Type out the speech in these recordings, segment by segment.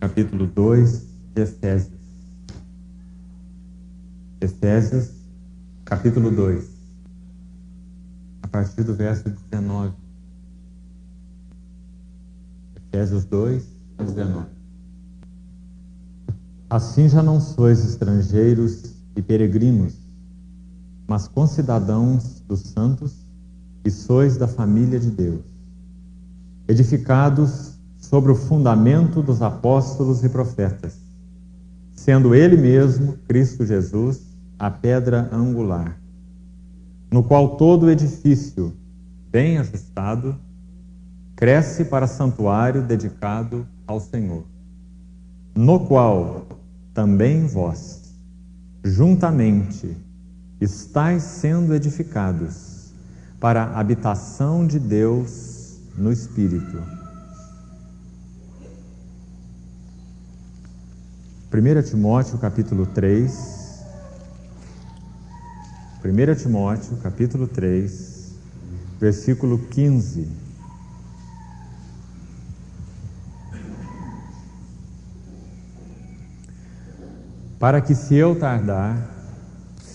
capítulo 2 de Efésios. Efésios, capítulo 2, a partir do verso 19. Efésios 2, 19. Assim já não sois estrangeiros e peregrinos, mas concidadãos dos santos, e sois da família de Deus, edificados sobre o fundamento dos apóstolos e profetas, sendo Ele mesmo, Cristo Jesus, a pedra angular, no qual todo o edifício, bem ajustado, cresce para santuário dedicado ao Senhor, no qual também vós, juntamente, estáis sendo edificados para a habitação de Deus no Espírito. 1 Timóteo, capítulo 3. 1 Timóteo, capítulo 3, versículo 15. Para que, se eu tardar,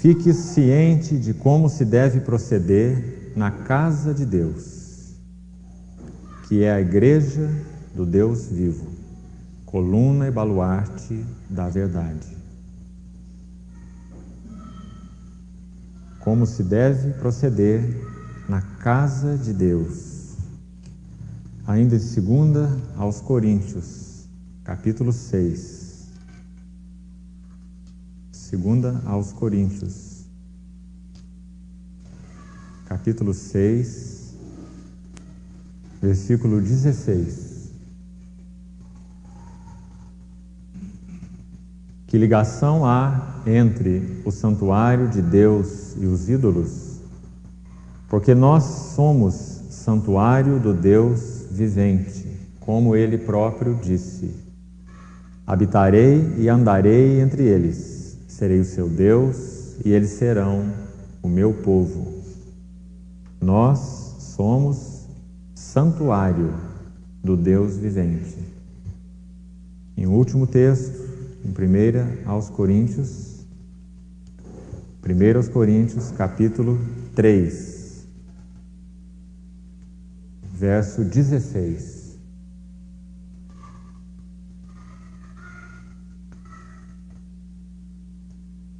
fique ciente de como se deve proceder na casa de Deus, que é a igreja do Deus vivo, coluna e baluarte da verdade. Como se deve proceder na casa de Deus. Ainda de 2 aos Coríntios, capítulo 6. 2 aos Coríntios, capítulo 6, versículo 16. Que ligação há entre o santuário de Deus e os ídolos? Porque nós somos santuário do Deus vivente, como Ele próprio disse: habitarei e andarei entre eles. Serei o seu Deus e eles serão o meu povo. Nós somos santuário do Deus vivente. Em último texto, em 1 aos Coríntios, capítulo 3, verso 16.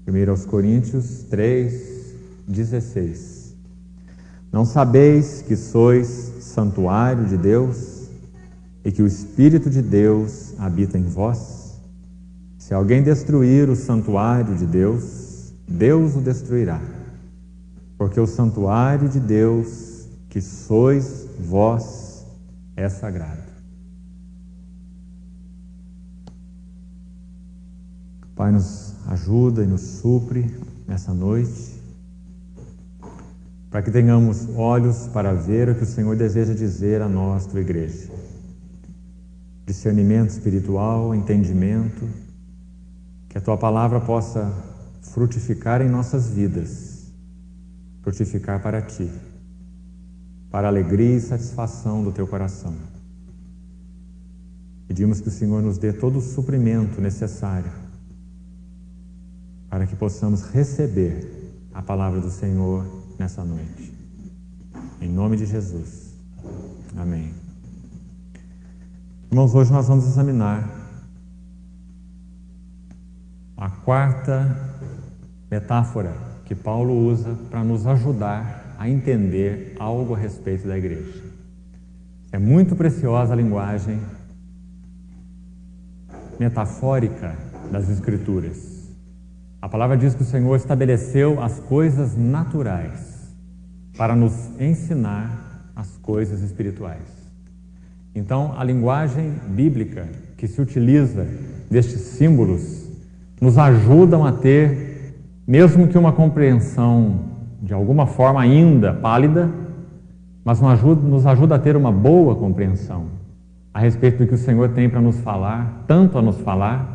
1 aos Coríntios 3, 16. Não sabeis que sois santuário de Deus e que o Espírito de Deus habita em vós? Se alguém destruir o santuário de Deus, Deus o destruirá, porque o santuário de Deus, que sois vós, é sagrado. Pai, nos ajuda e nos supre nessa noite, para que tenhamos olhos para ver o que o Senhor deseja dizer a nós, tua igreja. Discernimento espiritual, entendimento, que a tua palavra possa frutificar em nossas vidas, frutificar para ti, para a alegria e satisfação do teu coração. Pedimos que o Senhor nos dê todo o suprimento necessário para que possamos receber a palavra do Senhor nessa noite. Em nome de Jesus. Amém. Irmãos, hoje nós vamos examinar a quarta metáfora que Paulo usa para nos ajudar a entender algo a respeito da igreja. É muito preciosa a linguagem metafórica das Escrituras. A palavra diz que o Senhor estabeleceu as coisas naturais para nos ensinar as coisas espirituais. Então, a linguagem bíblica que se utiliza destes símbolos nos ajudam a ter, mesmo que uma compreensão de alguma forma ainda pálida, mas nos ajuda a ter uma boa compreensão a respeito do que o Senhor tem para nos falar, tanto a nos falar,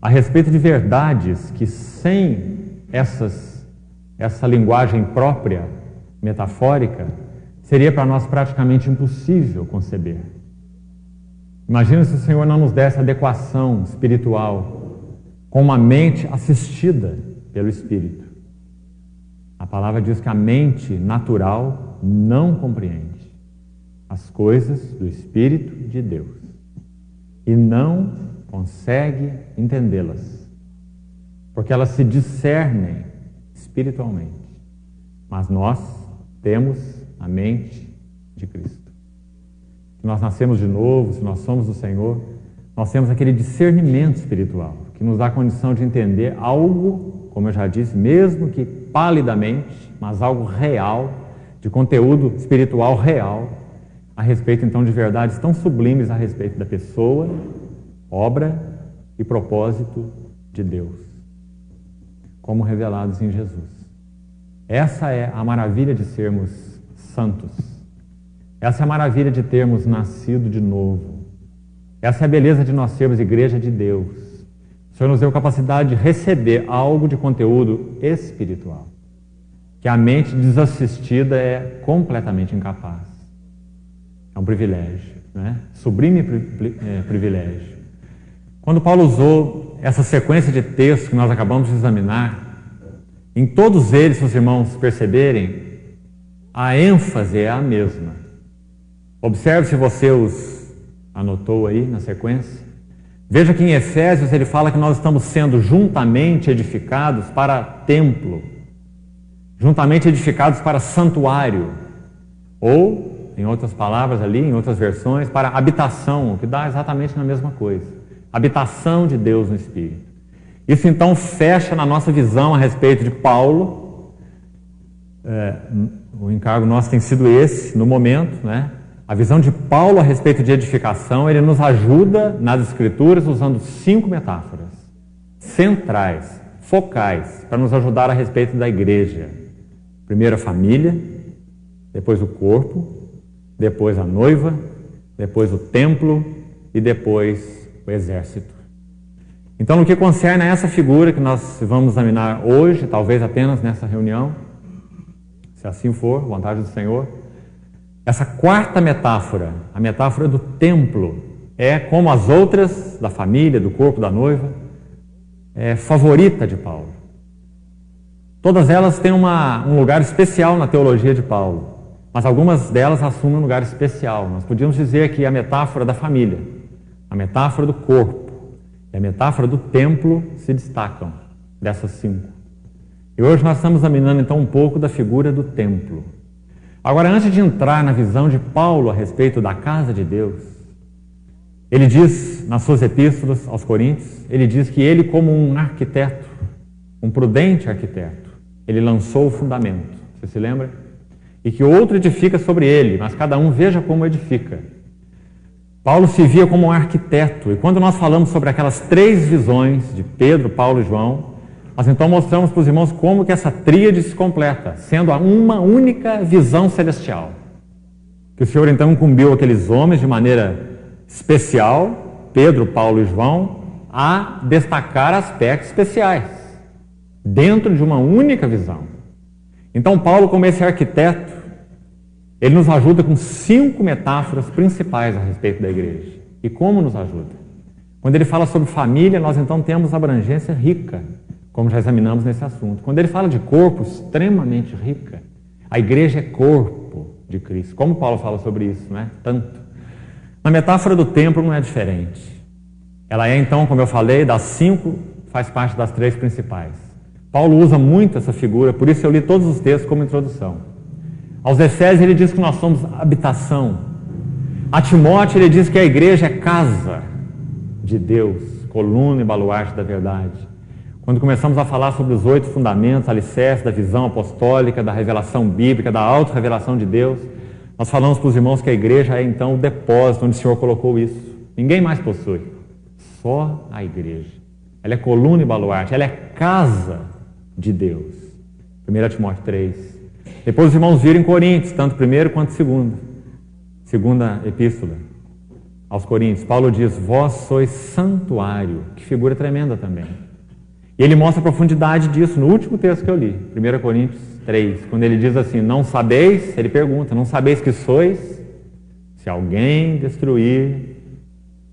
a respeito de verdades que sem essa linguagem própria, metafórica, seria para nós praticamente impossível conceber. Imagina se o Senhor não nos desse adequação espiritual com uma mente assistida pelo Espírito. A palavra diz que a mente natural não compreende as coisas do Espírito de Deus e não consegue entendê-las, porque elas se discernem espiritualmente. Mas nós temos a mente de Cristo. Se nós nascemos de novo, se nós somos do Senhor, nós temos aquele discernimento espiritual que nos dá a condição de entender algo, como eu já disse, mesmo que palidamente, mas algo real, de conteúdo espiritual real, a respeito então de verdades tão sublimes a respeito da pessoa, obra e propósito de Deus, como revelados em Jesus. Essa é a maravilha de sermos santos. Essa é a maravilha de termos nascido de novo. Essa é a beleza de nós sermos igreja de Deus. O Senhor nos deu capacidade de receber algo de conteúdo espiritual, que a mente desassistida é completamente incapaz. É um privilégio, né? Sublime privilégio. Quando Paulo usou essa sequência de textos que nós acabamos de examinar, em todos eles, se os irmãos perceberem, a ênfase é a mesma. Observe se você os anotou aí na sequência. Veja que em Efésios ele fala que nós estamos sendo juntamente edificados para templo, juntamente edificados para santuário, ou, em outras palavras ali, em outras versões, para habitação, o que dá exatamente na mesma coisa. Habitação de Deus no Espírito. Isso então fecha na nossa visão a respeito de Paulo. O encargo nosso tem sido esse, no momento, né? A visão de Paulo a respeito de edificação, ele nos ajuda nas Escrituras usando 5 metáforas centrais, focais, para nos ajudar a respeito da igreja. Primeiro a família, depois o corpo, depois a noiva, depois o templo e depois o exército. Então, no que concerne a essa figura que nós vamos examinar hoje, talvez apenas nessa reunião, se assim for, vontade do Senhor, essa quarta metáfora, a metáfora do templo, é como as outras da família, do corpo, da noiva, é favorita de Paulo. Todas elas têm um lugar especial na teologia de Paulo, mas algumas delas assumem um lugar especial. Nós podíamos dizer que a metáfora da família, a metáfora do corpo e a metáfora do templo se destacam dessas 5. E hoje nós estamos examinando então um pouco da figura do templo. Agora, antes de entrar na visão de Paulo a respeito da casa de Deus, ele diz nas suas epístolas aos Coríntios, ele diz que ele, como um arquiteto, um prudente arquiteto, ele lançou o fundamento, você se lembra? E que outro edifica sobre ele, mas cada um veja como edifica. Paulo se via como um arquiteto, e quando nós falamos sobre aquelas 3 visões de Pedro, Paulo e João, nós então mostramos para os irmãos como que essa tríade se completa, sendo uma única visão celestial. Que o Senhor então incumbiu aqueles homens de maneira especial, Pedro, Paulo e João, a destacar aspectos especiais, dentro de uma única visão. Então Paulo, como esse arquiteto, ele nos ajuda com 5 metáforas principais a respeito da igreja. E como nos ajuda? Quando ele fala sobre família, nós então temos abrangência rica, como já examinamos nesse assunto. Quando ele fala de corpo, extremamente rica. A igreja é corpo de Cristo. Como Paulo fala sobre isso, né? Tanto. Na metáfora do templo não é diferente. Ela é então, como eu falei, das 5, faz parte das 3 principais. Paulo usa muito essa figura, por isso eu li todos os textos como introdução. Aos Efésios ele diz que nós somos habitação. A Timóteo ele diz que a igreja é casa de Deus, coluna e baluarte da verdade. Quando começamos a falar sobre os 8 fundamentos, alicerces da visão apostólica, da revelação bíblica, da auto-revelação de Deus, nós falamos para os irmãos que a igreja é então o depósito onde o Senhor colocou isso. Ninguém mais possui, só a igreja. Ela é coluna e baluarte, ela é casa de Deus. 1 Timóteo 3. Depois os irmãos viram em Coríntios, tanto primeiro quanto segunda epístola aos Coríntios. Paulo diz, vós sois santuário, que figura tremenda também. E ele mostra a profundidade disso no último texto que eu li, 1 Coríntios 3, quando ele diz assim, não sabeis, ele pergunta, não sabeis que sois, se alguém destruir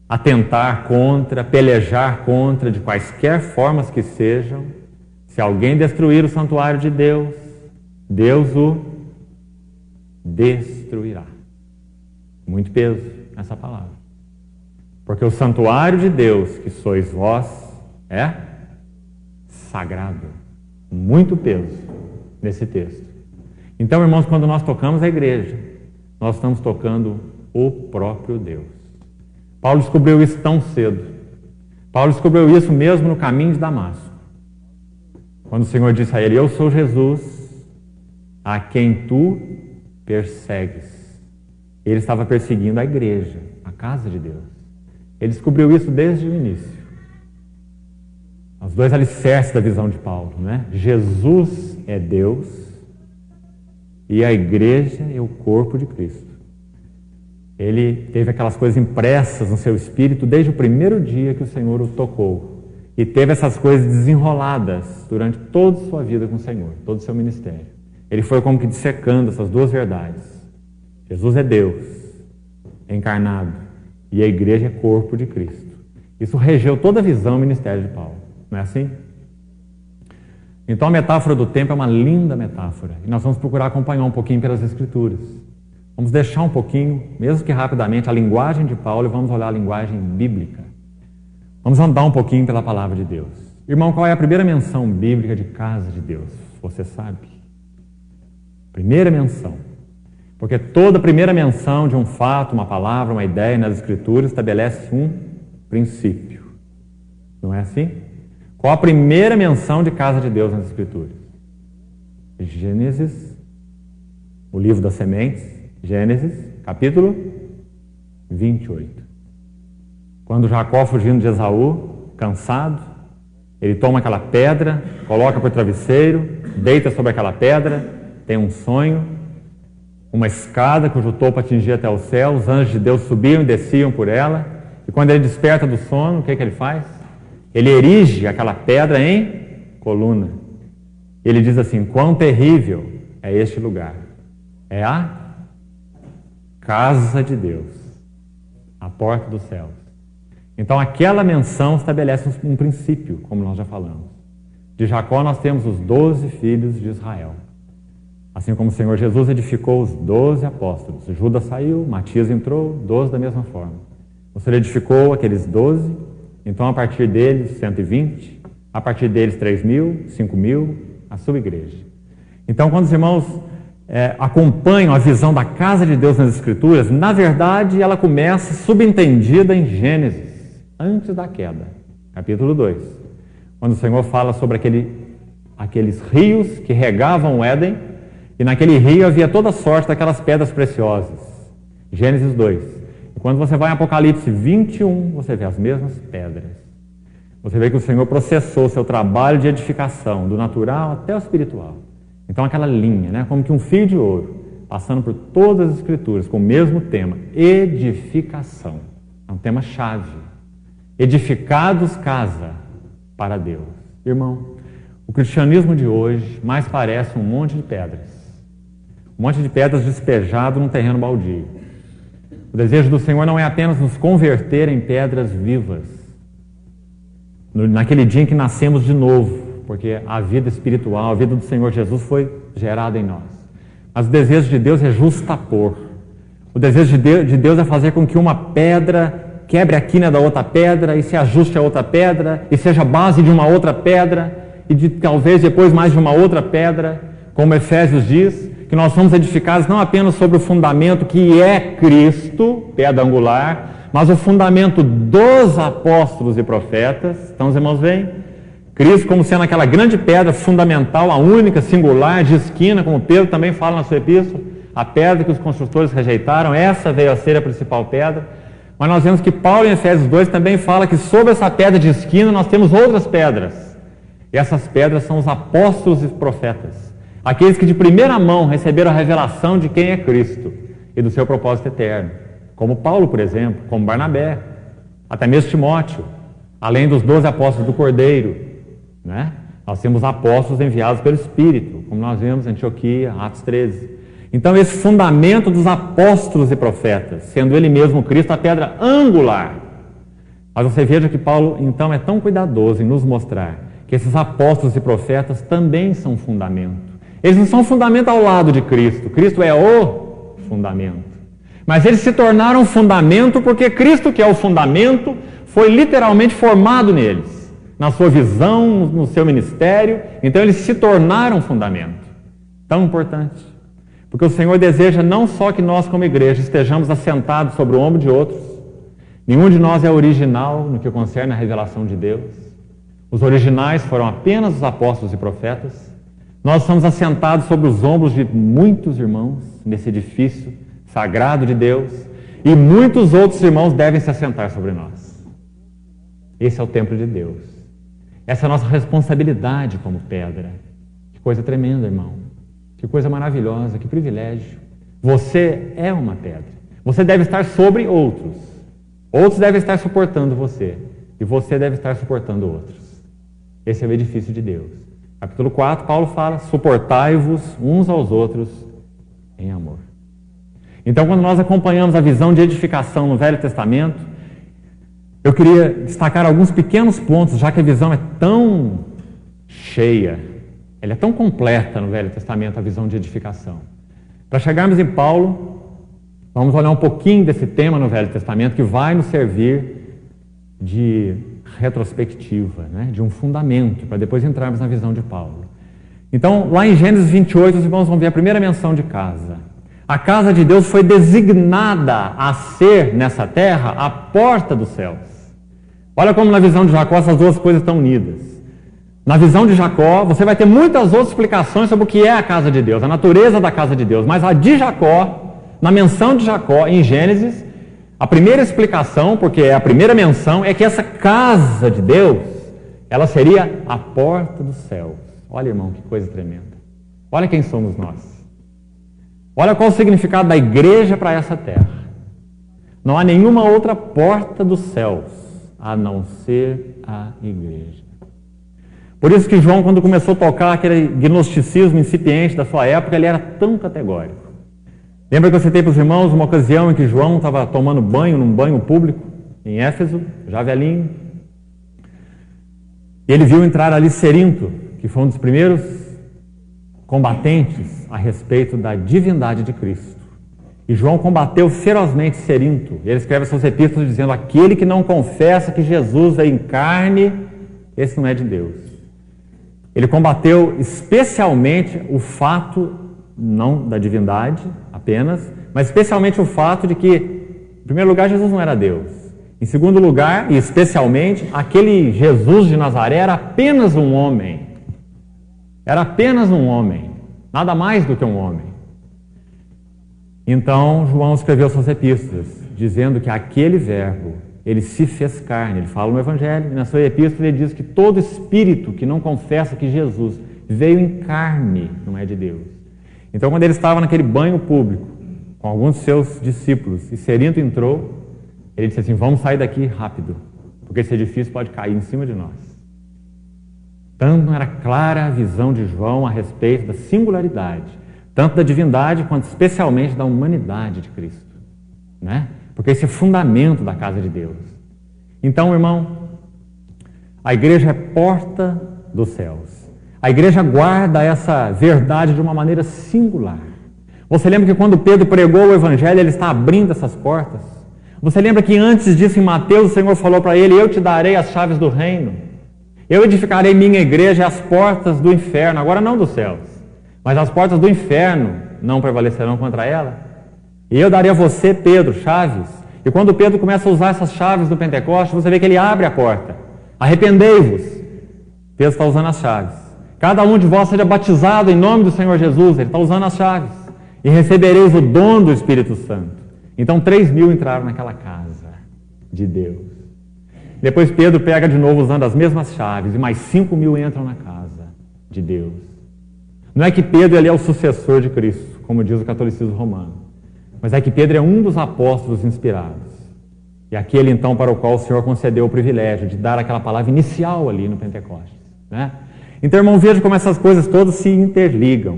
atentar contra, pelejar contra, de quaisquer formas que sejam. Se alguém destruir o santuário de Deus, Deus o destruirá. Muito peso nessa palavra. Porque o santuário de Deus, que sois vós, é sagrado. Muito peso nesse texto. Então, irmãos, quando nós tocamos a igreja, nós estamos tocando o próprio Deus. Paulo descobriu isso tão cedo. Paulo descobriu isso mesmo no caminho de Damasco. Quando o Senhor disse a ele: eu sou Jesus, a quem tu persegues. Ele estava perseguindo a igreja, a casa de Deus. Ele descobriu isso desde o início. Os dois alicerces da visão de Paulo, né? Jesus é Deus e a igreja é o corpo de Cristo. Ele teve aquelas coisas impressas no seu espírito desde o primeiro dia que o Senhor o tocou. E teve essas coisas desenroladas durante toda a sua vida com o Senhor, todo o seu ministério. Ele foi como que dissecando essas duas verdades. Jesus é Deus, encarnado, e a igreja é corpo de Cristo. Isso regeu toda a visão e ministério de Paulo. Não é assim? Então a metáfora do tempo é uma linda metáfora. E nós vamos procurar acompanhar um pouquinho pelas Escrituras. Vamos deixar um pouquinho, mesmo que rapidamente, a linguagem de Paulo e vamos olhar a linguagem bíblica. Vamos andar um pouquinho pela palavra de Deus. Irmão, qual é a primeira menção bíblica de casa de Deus? Você sabe? Primeira menção. Porque toda primeira menção de um fato, uma palavra, uma ideia nas Escrituras estabelece um princípio. Não é assim? Qual a primeira menção de casa de Deus nas Escrituras? Gênesis, o livro das sementes, Gênesis, capítulo 28. Quando Jacó, fugindo de Esaú, cansado, ele toma aquela pedra, coloca por travesseiro, deita sobre aquela pedra, tem um sonho, uma escada cujo topo atingia até o céu, os anjos de Deus subiam e desciam por ela, e quando ele desperta do sono, o que ele faz? Ele erige aquela pedra em coluna. Ele diz assim: quão terrível é este lugar. É a casa de Deus, a porta dos céus. Então aquela menção estabelece um princípio, como nós já falamos. De Jacó nós temos os 12 filhos de Israel. Assim como o Senhor Jesus edificou os 12 apóstolos. Judas saiu, Matias entrou, 12 da mesma forma. O Senhor edificou aqueles 12, então a partir deles 120, a partir deles 3.000, 5.000, a sua igreja. Então quando os irmãos acompanham a visão da casa de Deus nas Escrituras, na verdade ela começa subentendida em Gênesis, antes da queda, capítulo 2, quando o Senhor fala sobre aqueles rios que regavam o Éden, e naquele rio havia toda sorte daquelas pedras preciosas. Gênesis 2. E quando você vai em Apocalipse 21, você vê as mesmas pedras. Você vê que o Senhor processou o seu trabalho de edificação, do natural até o espiritual. Então aquela linha, né, como que um fio de ouro, passando por todas as Escrituras, com o mesmo tema, edificação. É um tema-chave. Edificados casa para Deus. Irmão, o cristianismo de hoje mais parece um monte de pedras. Um monte de pedras despejado num terreno baldio. O desejo do Senhor não é apenas nos converter em pedras vivas, naquele dia em que nascemos de novo, porque a vida espiritual, a vida do Senhor Jesus foi gerada em nós. Mas o desejo de Deus é justapor. O desejo de Deus é fazer com que uma pedra quebre a quina da outra pedra e se ajuste a outra pedra e seja base de uma outra pedra e de talvez depois mais de uma outra pedra, como Efésios diz, que nós somos edificados não apenas sobre o fundamento que é Cristo, pedra angular, mas o fundamento dos apóstolos e profetas. Então os irmãos veem Cristo como sendo aquela grande pedra fundamental, a única, singular, de esquina, como Pedro também fala na sua epístola, a pedra que os construtores rejeitaram, essa veio a ser a principal pedra. Mas nós vemos que Paulo em Efésios 2 também fala que sobre essa pedra de esquina nós temos outras pedras. E essas pedras são os apóstolos e profetas. Aqueles que de primeira mão receberam a revelação de quem é Cristo e do seu propósito eterno. Como Paulo, por exemplo, como Barnabé, até mesmo Timóteo, além dos 12 apóstolos do Cordeiro, né? Nós temos apóstolos enviados pelo Espírito, como nós vemos em Antioquia, Atos 13. Então esse fundamento dos apóstolos e profetas, sendo ele mesmo Cristo a pedra angular, Mas você veja que Paulo, então, é tão cuidadoso em nos mostrar que esses apóstolos e profetas também são fundamento. Eles não são fundamento ao lado de Cristo. Cristo é o fundamento. Mas eles se tornaram fundamento porque Cristo, que é o fundamento, foi literalmente formado neles, na sua visão, no seu ministério. Então eles se tornaram fundamento. Tão importante. Porque o Senhor deseja não só que nós, como igreja, estejamos assentados sobre o ombro de outros. Nenhum de nós é original no que concerne a revelação de Deus. Os originais foram apenas os apóstolos e profetas. Nós estamos assentados sobre os ombros de muitos irmãos nesse edifício sagrado de Deus, e muitos outros irmãos devem se assentar sobre nós. Esse é o templo de Deus. Essa é a nossa responsabilidade como pedra. Que coisa tremenda, irmão. Que coisa maravilhosa, que privilégio. Você é uma pedra. Você deve estar sobre outros. Outros devem estar suportando você. E você deve estar suportando outros. Esse é o edifício de Deus. Capítulo 4, Paulo fala: suportai-vos uns aos outros em amor. Então, quando nós acompanhamos a visão de edificação no Velho Testamento, eu queria destacar alguns pequenos pontos, já que a visão é tão cheia, ela é tão completa no Velho Testamento, a visão de edificação. Para chegarmos em Paulo, vamos olhar um pouquinho desse tema no Velho Testamento, que vai nos servir de retrospectiva, né? De um fundamento, para depois entrarmos na visão de Paulo. Então, lá em Gênesis 28, os irmãos vão ver a primeira menção de casa. A casa de Deus foi designada a ser, nessa terra, a porta dos céus. Olha como na visão de Jacó essas duas coisas estão unidas. Na visão de Jacó, você vai ter muitas outras explicações sobre o que é a casa de Deus, a natureza da casa de Deus. Mas a de Jacó, na menção de Jacó, em Gênesis, a primeira explicação, porque é a primeira menção, é que essa casa de Deus, ela seria a porta dos céus. Olha, irmão, que coisa tremenda. Olha quem somos nós. Olha qual o significado da igreja para essa terra. Não há nenhuma outra porta dos céus a não ser a igreja. Por isso que João, quando começou a tocar aquele gnosticismo incipiente da sua época, ele era tão categórico. Lembra que eu citei para os irmãos uma ocasião em que João estava tomando banho num banho público em Éfeso, já velhinho. E ele viu entrar ali Cerinto, que foi um dos primeiros combatentes a respeito da divindade de Cristo. E João combateu ferozmente Cerinto. Ele escreve suas epístolas dizendo: aquele que não confessa que Jesus veio em carne, esse não é de Deus. Ele combateu especialmente o fato, não da divindade apenas, mas especialmente o fato de que, em primeiro lugar, Jesus não era Deus. Em segundo lugar, e especialmente, aquele Jesus de Nazaré era apenas um homem. Era apenas um homem, nada mais do que um homem. Então, João escreveu suas epístolas, dizendo que aquele verbo, ele se fez carne. Ele fala no Evangelho, e na sua epístola ele diz que todo espírito que não confessa que Jesus veio em carne não é de Deus. Então, quando ele estava naquele banho público, com alguns de seus discípulos, e Cerinto entrou, ele disse assim: vamos sair daqui rápido, porque esse edifício pode cair em cima de nós. Tanto era clara a visão de João a respeito da singularidade, tanto da divindade quanto especialmente da humanidade de Cristo, né? Porque esse é o fundamento da casa de Deus. Então, irmão, a igreja é porta dos céus. A igreja guarda essa verdade de uma maneira singular. Você lembra que quando Pedro pregou o Evangelho, ele está abrindo essas portas? Você lembra que antes disso, em Mateus, o Senhor falou para ele: eu te darei as chaves do reino. Eu edificarei minha igreja e as portas do inferno, agora não dos céus, mas as portas do inferno não prevalecerão contra ela. E eu darei a você, Pedro, chaves. E quando Pedro começa a usar essas chaves do Pentecostes, você vê que ele abre a porta. Arrependei-vos. Pedro está usando as chaves. Cada um de vós seja batizado em nome do Senhor Jesus. Ele está usando as chaves. E recebereis o dom do Espírito Santo. Então 3.000 entraram naquela casa de Deus. Depois Pedro pega de novo usando as mesmas chaves, e mais 5.000 entram na casa de Deus. Não é que Pedro ele é o sucessor de Cristo, como diz o catolicismo romano, mas é que Pedro é um dos apóstolos inspirados. E aquele então para o qual o Senhor concedeu o privilégio de dar aquela palavra inicial ali no Pentecostes, né? Então, irmão, veja como essas coisas todas se interligam.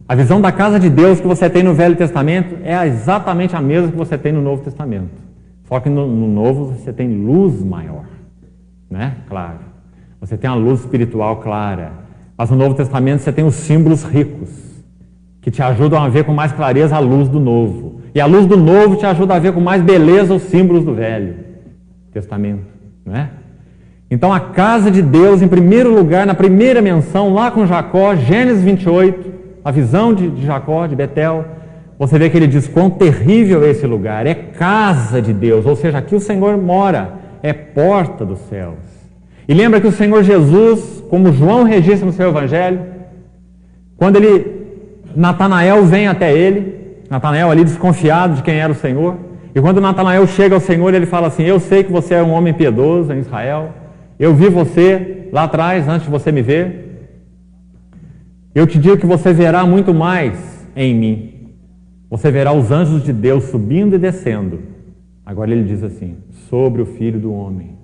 A visão da casa de Deus que você tem no Velho Testamento é exatamente a mesma que você tem no Novo Testamento. Só que no novo você tem luz maior, né? Claro. Você tem a luz espiritual clara. Mas no Novo Testamento você tem os símbolos ricos, que te ajudam a ver com mais clareza a luz do novo. E a luz do novo te ajuda a ver com mais beleza os símbolos do Velho Testamento, né? Então a casa de Deus, em primeiro lugar, na primeira menção, lá com Jacó, Gênesis 28, a visão de Jacó, de Betel, você vê que ele diz quão terrível é esse lugar, é casa de Deus, ou seja, aqui o Senhor mora, é porta dos céus. E lembra que o Senhor Jesus, como João registra no seu Evangelho, quando Natanael vem até ele, Natanael ali desconfiado de quem era o Senhor, e quando Natanael chega ao Senhor, ele fala assim: eu sei que você é um homem piedoso em Israel, eu vi você lá atrás, antes de você me ver, eu te digo que você verá muito mais em mim. Você verá os anjos de Deus subindo e descendo. Agora ele diz assim, sobre o Filho do Homem.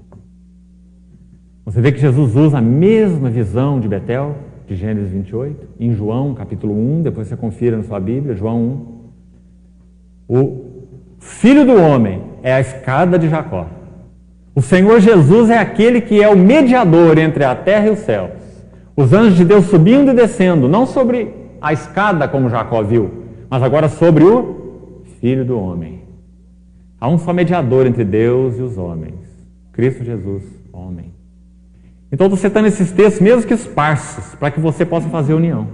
Você vê que Jesus usa a mesma visão de Betel, de Gênesis 28, em João capítulo 1, depois você confira na sua Bíblia, João 1. O Filho do Homem é a escada de Jacó. O Senhor Jesus é aquele que é o mediador entre a terra e os céus. Os anjos de Deus subindo e descendo, não sobre a escada como Jacó viu, mas agora sobre o Filho do Homem. Há um só mediador entre Deus e os homens, Cristo Jesus, homem. Então você está nesses textos, mesmo que esparsos, para que você possa fazer união.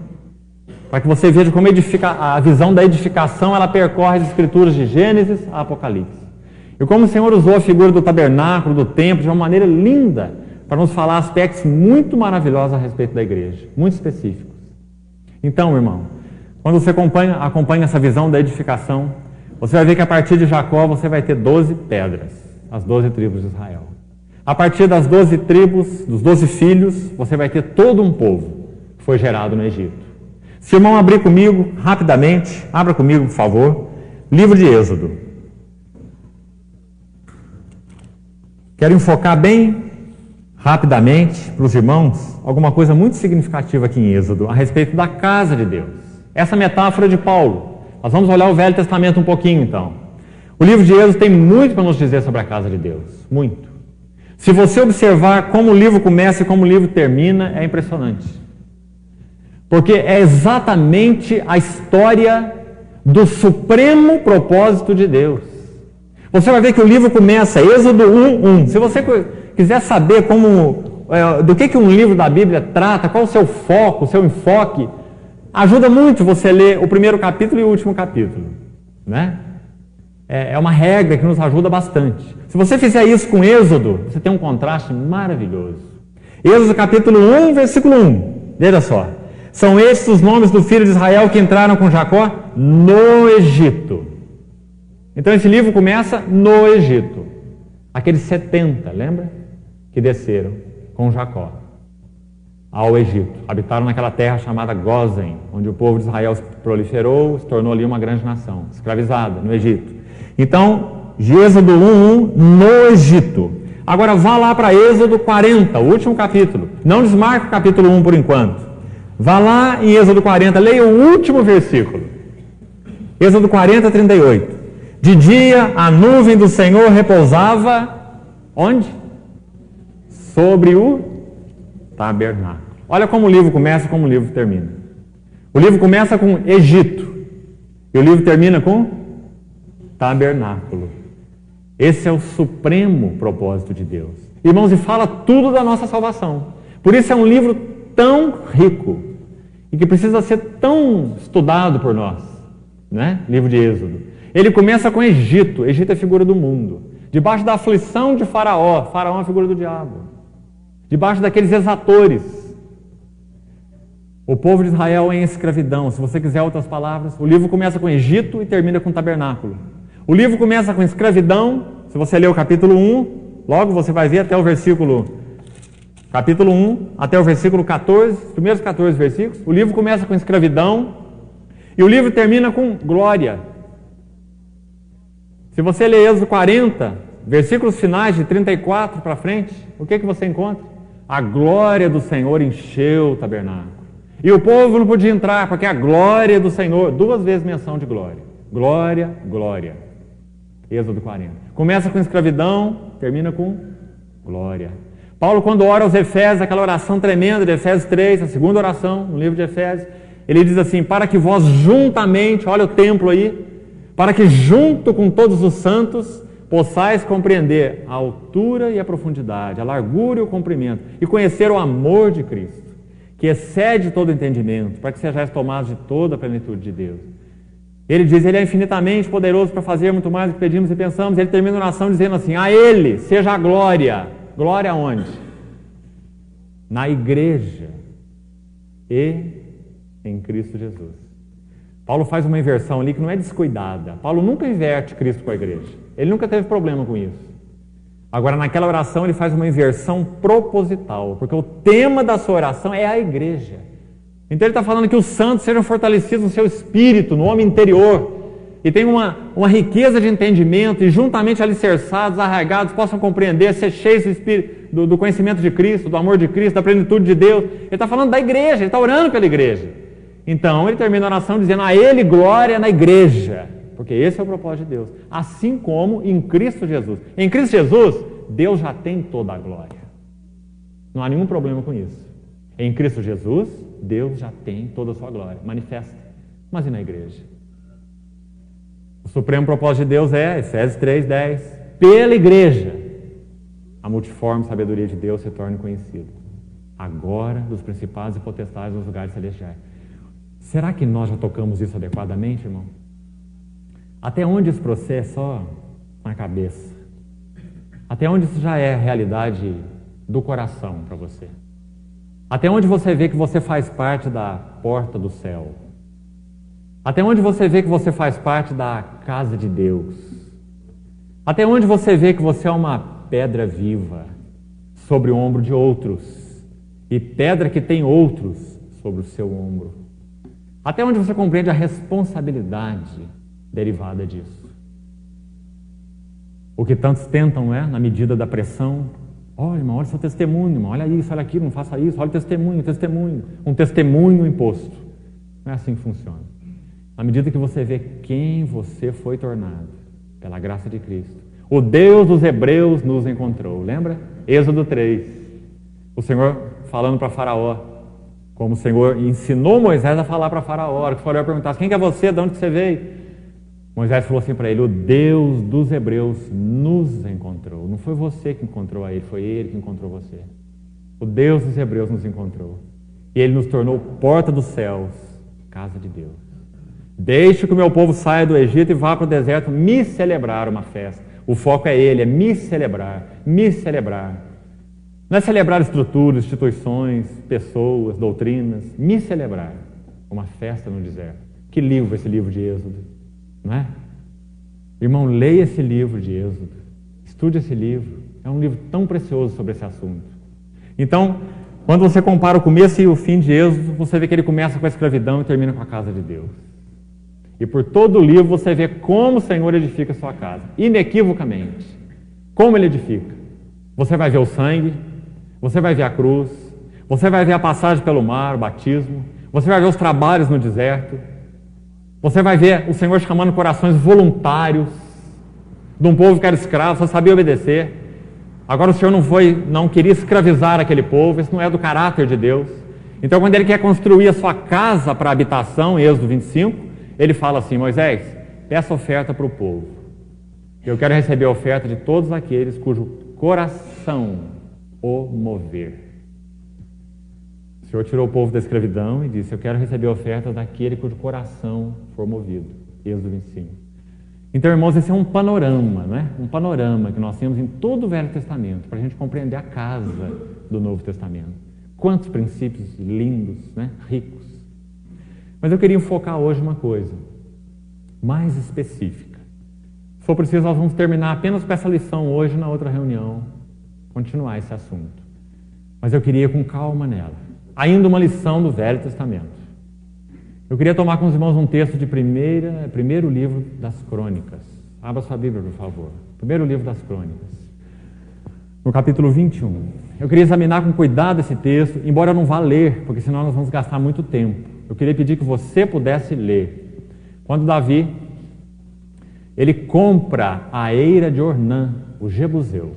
Para que você veja como a visão da edificação, ela percorre as escrituras de Gênesis a Apocalipse. E como o Senhor usou a figura do tabernáculo, do templo, de uma maneira linda, para nos falar aspectos muito maravilhosos a respeito da igreja, muito específicos. Então, irmão, quando você acompanha essa visão da edificação, você vai ver que a partir de Jacó você vai ter 12 pedras, as 12 tribos de Israel. A partir das 12 tribos, dos 12 filhos, você vai ter todo um povo que foi gerado no Egito. Se o irmão abrir comigo, rapidamente, abra comigo, por favor, livro de Êxodo. Quero enfocar bem rapidamente para os irmãos alguma coisa muito significativa aqui em Êxodo, a respeito da casa de Deus. Essa metáfora de Paulo. Nós vamos olhar o Velho Testamento um pouquinho, então. O livro de Êxodo tem muito para nos dizer sobre a casa de Deus. Muito. Se você observar como o livro começa e como o livro termina, é impressionante. Porque é exatamente a história do supremo propósito de Deus. Você vai ver que o livro começa, Êxodo 1:1. Se você quiser saber do que um livro da Bíblia trata, qual o seu foco, o seu enfoque, ajuda muito você ler o primeiro capítulo e o último capítulo, né? É uma regra que nos ajuda bastante. Se você fizer isso com Êxodo, você tem um contraste maravilhoso. Êxodo capítulo 1, versículo 1. Veja só. São estes os nomes do filho de Israel que entraram com Jacó no Egito. Então esse livro começa no Egito. Aqueles 70, lembra? Que desceram com Jacó ao Egito. Habitaram naquela terra chamada Gósen, onde o povo de Israel se proliferou, se tornou ali uma grande nação, escravizada no Egito. Então, Êxodo 1:1, no Egito. Agora vá lá para Êxodo 40, o último capítulo. Não desmarque o capítulo 1 por enquanto. Vá lá em Êxodo 40, leia o último versículo. Êxodo 40, 38. De dia a nuvem do Senhor repousava, onde? Sobre o tabernáculo. Olha como o livro começa e como o livro termina. O livro começa com Egito e o livro termina com tabernáculo. Esse é o supremo propósito de Deus. Irmãos, e fala tudo da nossa salvação. Por isso é um livro tão rico e que precisa ser tão estudado por nós, né? Livro de Êxodo. Ele começa com Egito. Egito é a figura do mundo. Debaixo da aflição de Faraó. Faraó é a figura do diabo. Debaixo daqueles exatores. O povo de Israel em escravidão. Se você quiser outras palavras, o livro começa com Egito e termina com tabernáculo. O livro começa com escravidão. Se você ler o capítulo 1, logo você vai ver até o capítulo 1, até o versículo 14, os primeiros 14 versículos. O livro começa com escravidão e o livro termina com glória. Se você ler Êxodo 40, versículos finais de 34 para frente, o que você encontra? A glória do Senhor encheu o tabernáculo. E o povo não podia entrar, porque a glória do Senhor, 2 vezes menção de glória. Glória, glória. Êxodo 40. Começa com escravidão, termina com glória. Paulo, quando ora aos Efésios, aquela oração tremenda de Efésios 3, a segunda oração no livro de Efésios, ele diz assim: para que vós juntamente, olha o templo aí, para que junto com todos os santos possais compreender a altura e a profundidade, a largura e o comprimento, e conhecer o amor de Cristo, que excede todo entendimento, para que sejais tomados de toda a plenitude de Deus. Ele diz, ele é infinitamente poderoso para fazer muito mais do que pedimos e pensamos. Ele termina a oração dizendo assim: a ele seja a glória. Glória aonde? Na igreja e em Cristo Jesus. Paulo faz uma inversão ali que não é descuidada. Paulo nunca inverte Cristo com a igreja. Ele nunca teve problema com isso. Agora, naquela oração, ele faz uma inversão proposital, porque o tema da sua oração é a igreja. Então ele está falando que os santos sejam fortalecidos no seu espírito, no homem interior, e tenham uma riqueza de entendimento, e juntamente alicerçados, arraigados, possam compreender, ser cheios do espírito, do conhecimento de Cristo, do amor de Cristo, da plenitude de Deus. Ele está falando da igreja, ele está orando pela igreja. Então ele termina a oração dizendo: a ele glória na igreja, porque esse é o propósito de Deus, assim como em Cristo Jesus. Em Cristo Jesus, Deus já tem toda a glória. Não há nenhum problema com isso. Em Cristo Jesus, Deus já tem toda a sua glória, manifesta. Mas e na igreja? O supremo propósito de Deus é, Efésios 3:10, pela igreja, a multiforme sabedoria de Deus se torne conhecida, agora dos principados e potestades nos lugares celestiais. Será que nós já tocamos isso adequadamente, irmão? Até onde esse processo é só na cabeça? Até onde isso já é realidade do coração para você? Até onde você vê que você faz parte da porta do céu? Até onde você vê que você faz parte da casa de Deus? Até onde você vê que você é uma pedra viva sobre o ombro de outros e pedra que tem outros sobre o seu ombro? Até onde você compreende a responsabilidade derivada disso? O que tantos tentam, na medida da pressão: olha, irmão, olha seu testemunho, irmão, olha isso, olha aquilo, não faça isso, olha o testemunho, um testemunho imposto. Não é assim que funciona. Na medida que você vê quem você foi tornado, pela graça de Cristo, o Deus dos Hebreus nos encontrou. Lembra? Êxodo 3. O Senhor falando para Faraó, como o Senhor ensinou Moisés a falar para Faraó. A hora que o Faraó perguntasse: quem que é você, de onde que você veio? Moisés falou assim para ele: o Deus dos Hebreus nos encontrou. Não foi você que encontrou a ele, foi ele que encontrou você. O Deus dos Hebreus nos encontrou. E ele nos tornou porta dos céus, casa de Deus. Deixe que o meu povo saia do Egito e vá para o deserto me celebrar uma festa. O foco é ele, é me celebrar, me celebrar. Não é celebrar estruturas, instituições, pessoas, doutrinas. Me celebrar uma festa no deserto. Que livro esse livro de Êxodo? Não é? Irmão, leia esse livro de Êxodo, estude esse livro, é um livro tão precioso sobre esse assunto. Então, quando você compara o começo e o fim de Êxodo, você vê que ele começa com a escravidão e termina com a casa de Deus. E por todo o livro você vê como o Senhor edifica a sua casa, inequivocamente. Como ele edifica? Você vai ver o sangue, você vai ver a cruz, você vai ver a passagem pelo mar, o batismo, você vai ver os trabalhos no deserto. Você vai ver o Senhor chamando corações voluntários de um povo que era escravo, só sabia obedecer. Agora o Senhor não queria escravizar aquele povo, isso não é do caráter de Deus. Então, quando ele quer construir a sua casa para habitação, em Êxodo 25, ele fala assim: Moisés, peça oferta para o povo. Eu quero receber a oferta de todos aqueles cujo coração o mover. O Senhor tirou o povo da escravidão e disse: eu quero receber a oferta daquele cujo coração for movido. Êxodo 25. Então, irmãos, esse é um panorama, não é? Um panorama que nós temos em todo o Velho Testamento, para a gente compreender a casa do Novo Testamento. Quantos princípios lindos, ricos. Mas eu queria focar hoje uma coisa mais específica. Se for preciso, nós vamos terminar apenas com essa lição hoje, na outra reunião, continuar esse assunto. Mas eu queria ir com calma nela. Ainda uma lição do Velho Testamento. Eu queria tomar com os irmãos um texto de primeiro livro das Crônicas. Abra sua Bíblia, por favor. Primeiro livro das Crônicas. No capítulo 21. Eu queria examinar com cuidado esse texto, embora eu não vá ler, porque senão nós vamos gastar muito tempo. Eu queria pedir que você pudesse ler. Quando Davi ele compra a eira de Ornã, o Jebuseu,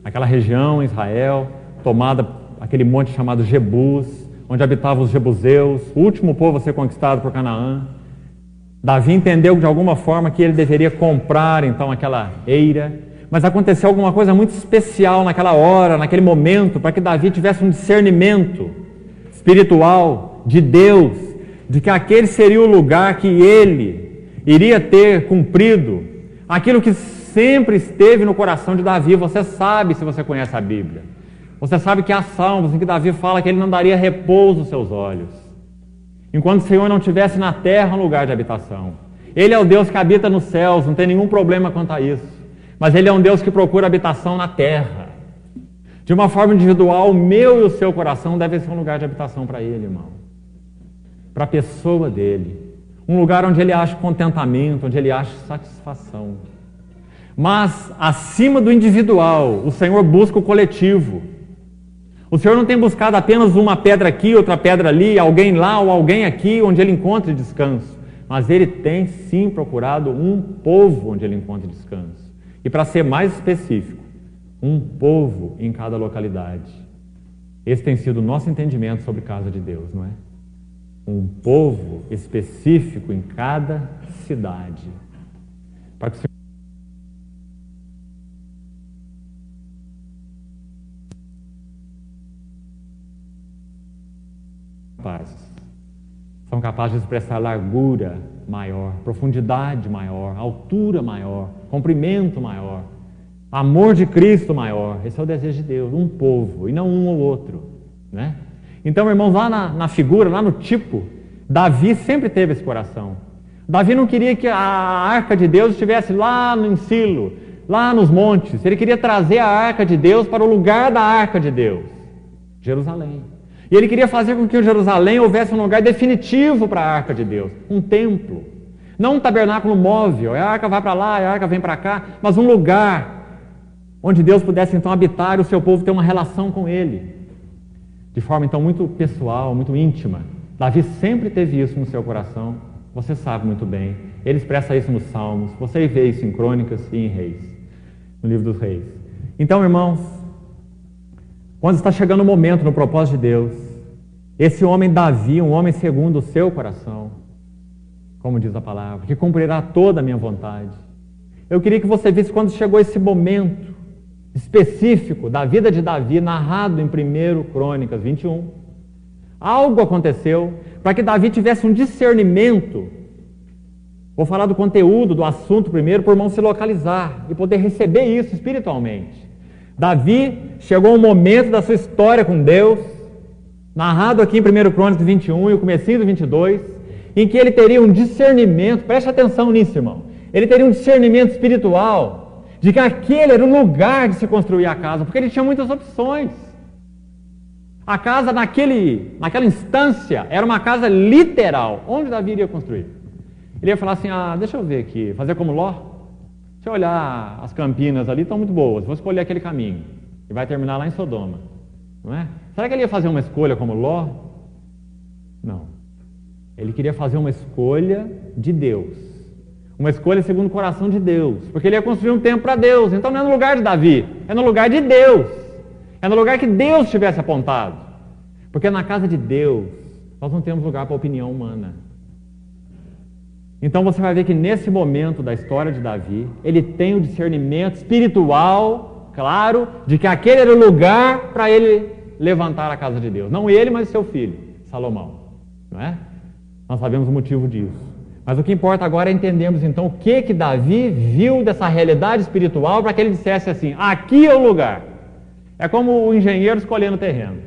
aquela região em Israel, tomada aquele monte chamado Jebus, onde habitavam os jebuseus, o último povo a ser conquistado por Canaã. Davi entendeu de alguma forma que ele deveria comprar então aquela eira, mas aconteceu alguma coisa muito especial naquela hora, naquele momento, para que Davi tivesse um discernimento espiritual de Deus, de que aquele seria o lugar que ele iria ter cumprido aquilo que sempre esteve no coração de Davi. Você sabe, se você conhece a Bíblia, você sabe que há salmos em que Davi fala que ele não daria repouso aos seus olhos enquanto o Senhor não tivesse na terra um lugar de habitação. Ele é o Deus que habita nos céus, não tem nenhum problema quanto a isso, mas Ele é um Deus que procura habitação na terra. De uma forma individual, o meu e o seu coração deve ser um lugar de habitação para Ele, irmão, para a pessoa dEle, um lugar onde Ele acha contentamento, onde Ele acha satisfação. Mas, acima do individual, o Senhor busca o coletivo. O Senhor não tem buscado apenas uma pedra aqui, outra pedra ali, alguém lá ou alguém aqui, onde Ele encontre descanso. Mas Ele tem sim procurado um povo onde Ele encontre descanso. E para ser mais específico, um povo em cada localidade. Esse tem sido o nosso entendimento sobre casa de Deus, não é? Um povo específico em cada cidade. Para que o Senhor são capazes de expressar largura maior, profundidade maior, altura maior, comprimento maior, amor de Cristo maior. Esse é o desejo de Deus, um povo, e não um ou outro, né? Então, irmãos, lá na figura, lá no tipo, Davi sempre teve esse coração. Davi não queria que a arca de Deus estivesse lá em Silo, lá nos montes. Ele queria trazer a arca de Deus para o lugar da arca de Deus, Jerusalém. E ele queria fazer com que em Jerusalém houvesse um lugar definitivo para a arca de Deus, um templo. Não um tabernáculo móvel, a arca vai para lá, a arca vem para cá, mas um lugar onde Deus pudesse então habitar e o seu povo ter uma relação com Ele, de forma então muito pessoal, muito íntima. Davi sempre teve isso no seu coração, você sabe muito bem. Ele expressa isso nos Salmos, você vê isso em Crônicas e em Reis, no livro dos Reis. Então, irmãos, quando está chegando o momento no propósito de Deus, esse homem Davi, um homem segundo o seu coração, como diz a palavra, que cumprirá toda a minha vontade. Eu queria que você visse quando chegou esse momento específico da vida de Davi, narrado em 1 Crônicas 21. Algo aconteceu para que Davi tivesse um discernimento. Vou falar do conteúdo, do assunto primeiro, por irmão se localizar e poder receber isso espiritualmente. Davi chegou a um momento da sua história com Deus, narrado aqui em 1 Crônicas 21 e o comecinho do 22, em que ele teria um discernimento, preste atenção nisso, irmão, ele teria um discernimento espiritual de que aquele era o lugar de se construir a casa, porque ele tinha muitas opções. A casa naquela instância era uma casa literal. Onde Davi iria construir? Ele ia falar assim, deixa eu ver aqui, fazer como Ló. Deixa eu olhar, as campinas ali estão muito boas, vou escolher aquele caminho. E vai terminar lá em Sodoma, não é? Será que ele ia fazer uma escolha como Ló? Não. Ele queria fazer uma escolha de Deus. Uma escolha segundo o coração de Deus. Porque ele ia construir um templo para Deus. Então não é no lugar de Davi, é no lugar de Deus. É no lugar que Deus tivesse apontado. Porque na casa de Deus, nós não temos lugar para a opinião humana. Então você vai ver que nesse momento da história de Davi, ele tem o discernimento espiritual, claro, de que aquele era o lugar para ele levantar a casa de Deus. Não ele, mas seu filho, Salomão. Não é? Nós sabemos o motivo disso. Mas o que importa agora é entendermos então o que Davi viu dessa realidade espiritual para que ele dissesse assim, aqui é o lugar. É como o engenheiro escolhendo o terreno.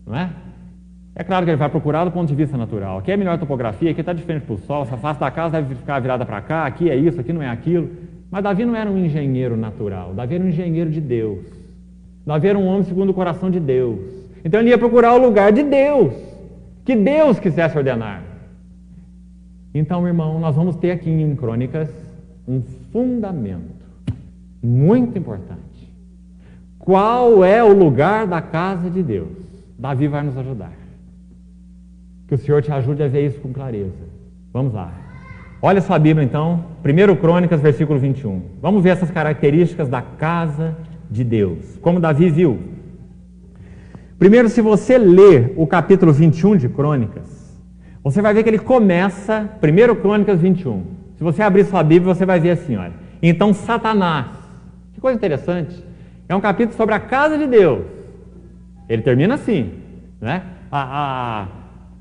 Não é? É claro que ele vai procurar do ponto de vista natural. Aqui é melhor topografia, aqui está diferente para o sol, essa face da casa deve ficar virada para cá, aqui é isso, aqui não é aquilo. Mas Davi não era um engenheiro natural, Davi era um engenheiro de Deus. Davi era um homem segundo o coração de Deus. Então ele ia procurar o lugar de Deus, que Deus quisesse ordenar. Então, irmão, nós vamos ter aqui em Crônicas um fundamento muito importante. Qual é o lugar da casa de Deus? Davi vai nos ajudar. Que o Senhor te ajude a ver isso com clareza. Vamos lá. Olha sua Bíblia então, 1 Crônicas, versículo 21. Vamos ver essas características da casa de Deus, como Davi viu. Primeiro, se você ler o capítulo 21 de Crônicas, você vai ver que ele começa, 1 Crônicas 21. Se você abrir sua Bíblia, você vai ver assim, olha. Então Satanás, que coisa interessante, é um capítulo sobre a casa de Deus. Ele termina assim, né?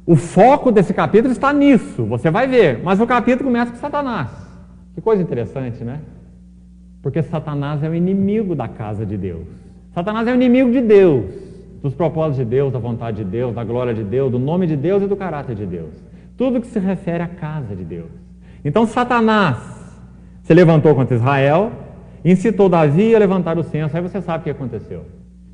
O foco desse capítulo está nisso, você vai ver. Mas o capítulo começa com Satanás. Que coisa interessante, né? Porque Satanás é o inimigo da casa de Deus. Satanás é o inimigo de Deus, dos propósitos de Deus, da vontade de Deus, da glória de Deus, do nome de Deus e do caráter de Deus. Tudo que se refere à casa de Deus. Então Satanás se levantou contra Israel, incitou Davi a levantar o censo. Aí você sabe o que aconteceu.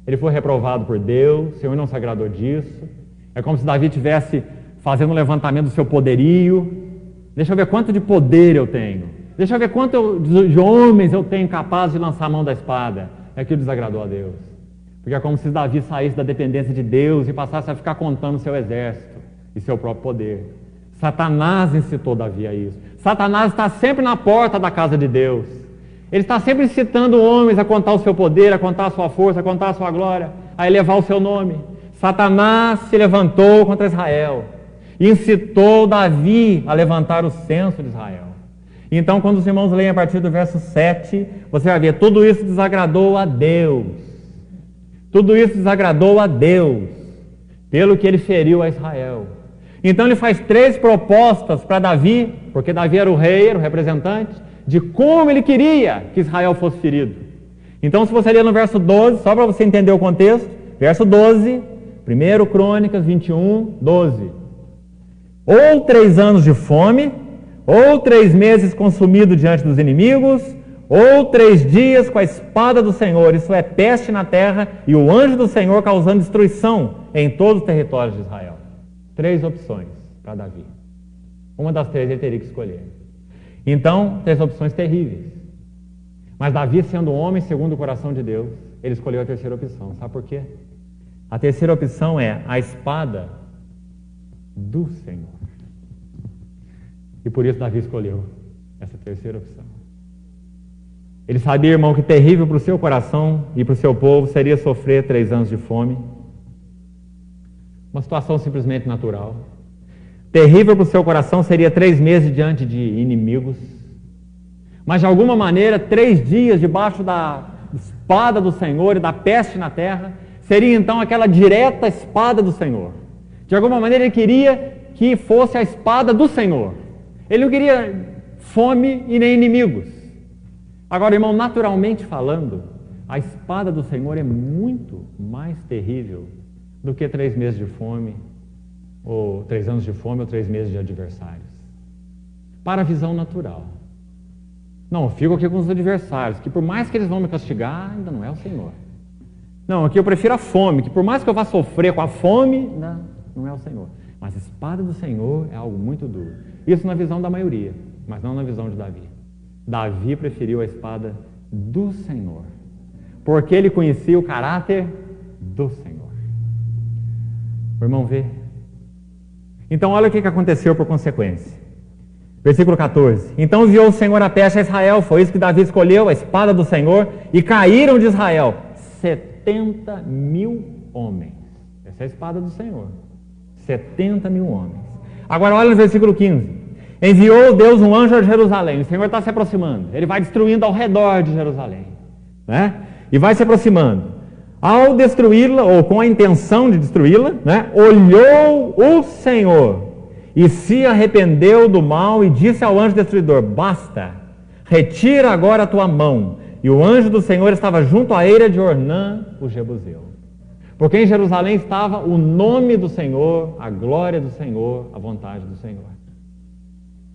Ele foi reprovado por Deus, o Senhor não se agradou disso. É como se Davi estivesse fazendo um levantamento do seu poderio. Deixa eu ver quanto de poder eu tenho. Deixa eu ver quanto de homens eu tenho capazes de lançar a mão da espada. É que desagradou a Deus. Porque é como se Davi saísse da dependência de Deus e passasse a ficar contando seu exército e seu próprio poder. Satanás incitou Davi a isso. Satanás está sempre na porta da casa de Deus. Ele está sempre incitando homens a contar o seu poder, a contar a sua força, a contar a sua glória, a elevar o seu nome. Satanás se levantou contra Israel, incitou Davi a levantar o censo de Israel. Então, quando os irmãos leem a partir do verso 7, você vai ver, tudo isso desagradou a Deus. Tudo isso desagradou a Deus, pelo que ele feriu a Israel. Então ele faz 3 propostas para Davi, porque Davi era o rei, era o representante, de como ele queria que Israel fosse ferido. Então, se você ler no verso 12, só para você entender o contexto, verso 12... 1 Crônicas 21, 12. Ou 3 anos de fome, ou 3 meses consumido diante dos inimigos, ou 3 dias com a espada do Senhor, isso é peste na terra, e o anjo do Senhor causando destruição em todos os territórios de Israel. 3 opções para Davi. Uma das 3 ele teria que escolher. Então, 3 opções terríveis. Mas Davi, sendo um homem segundo o coração de Deus, ele escolheu a terceira opção. Sabe por quê? A terceira opção é a espada do Senhor. E por isso Davi escolheu essa terceira opção. Ele sabia, irmão, que terrível para o seu coração e para o seu povo seria sofrer 3 anos de fome. Uma situação simplesmente natural. Terrível para o seu coração seria 3 meses diante de inimigos. Mas de alguma maneira, 3 dias debaixo da espada do Senhor e da peste na terra seria então aquela direta espada do Senhor. De alguma maneira ele queria que fosse a espada do Senhor. Ele não queria fome e nem inimigos. Agora, irmão, naturalmente falando, a espada do Senhor é muito mais terrível do que 3 meses de fome, ou 3 anos de fome, ou 3 meses de adversários. Para a visão natural. Não, eu fico aqui com os adversários, que por mais que eles vão me castigar, ainda não é o Senhor. Não, aqui eu prefiro a fome, que por mais que eu vá sofrer com a fome, não é o Senhor. Mas a espada do Senhor é algo muito duro. Isso na visão da maioria, mas não na visão de Davi. Davi preferiu a espada do Senhor, porque ele conhecia o caráter do Senhor. O irmão vê? Então olha o que aconteceu por consequência. Versículo 14. Então enviou o Senhor a peste a Israel, foi isso que Davi escolheu, a espada do Senhor, e caíram de Israel 70.000 homens. Essa é a espada do Senhor. 70.000 homens. Agora olha no versículo 15. Enviou Deus um anjo a Jerusalém. O Senhor está se aproximando. Ele vai destruindo ao redor de Jerusalém, né? E vai se aproximando. Ao destruí-la, ou com a intenção de destruí-la, né? Olhou o Senhor e se arrependeu do mal e disse ao anjo destruidor: basta, retira agora a tua mão. E o anjo do Senhor estava junto à eira de Ornã, o Jebuseu. Porque em Jerusalém estava o nome do Senhor, a glória do Senhor, a vontade do Senhor.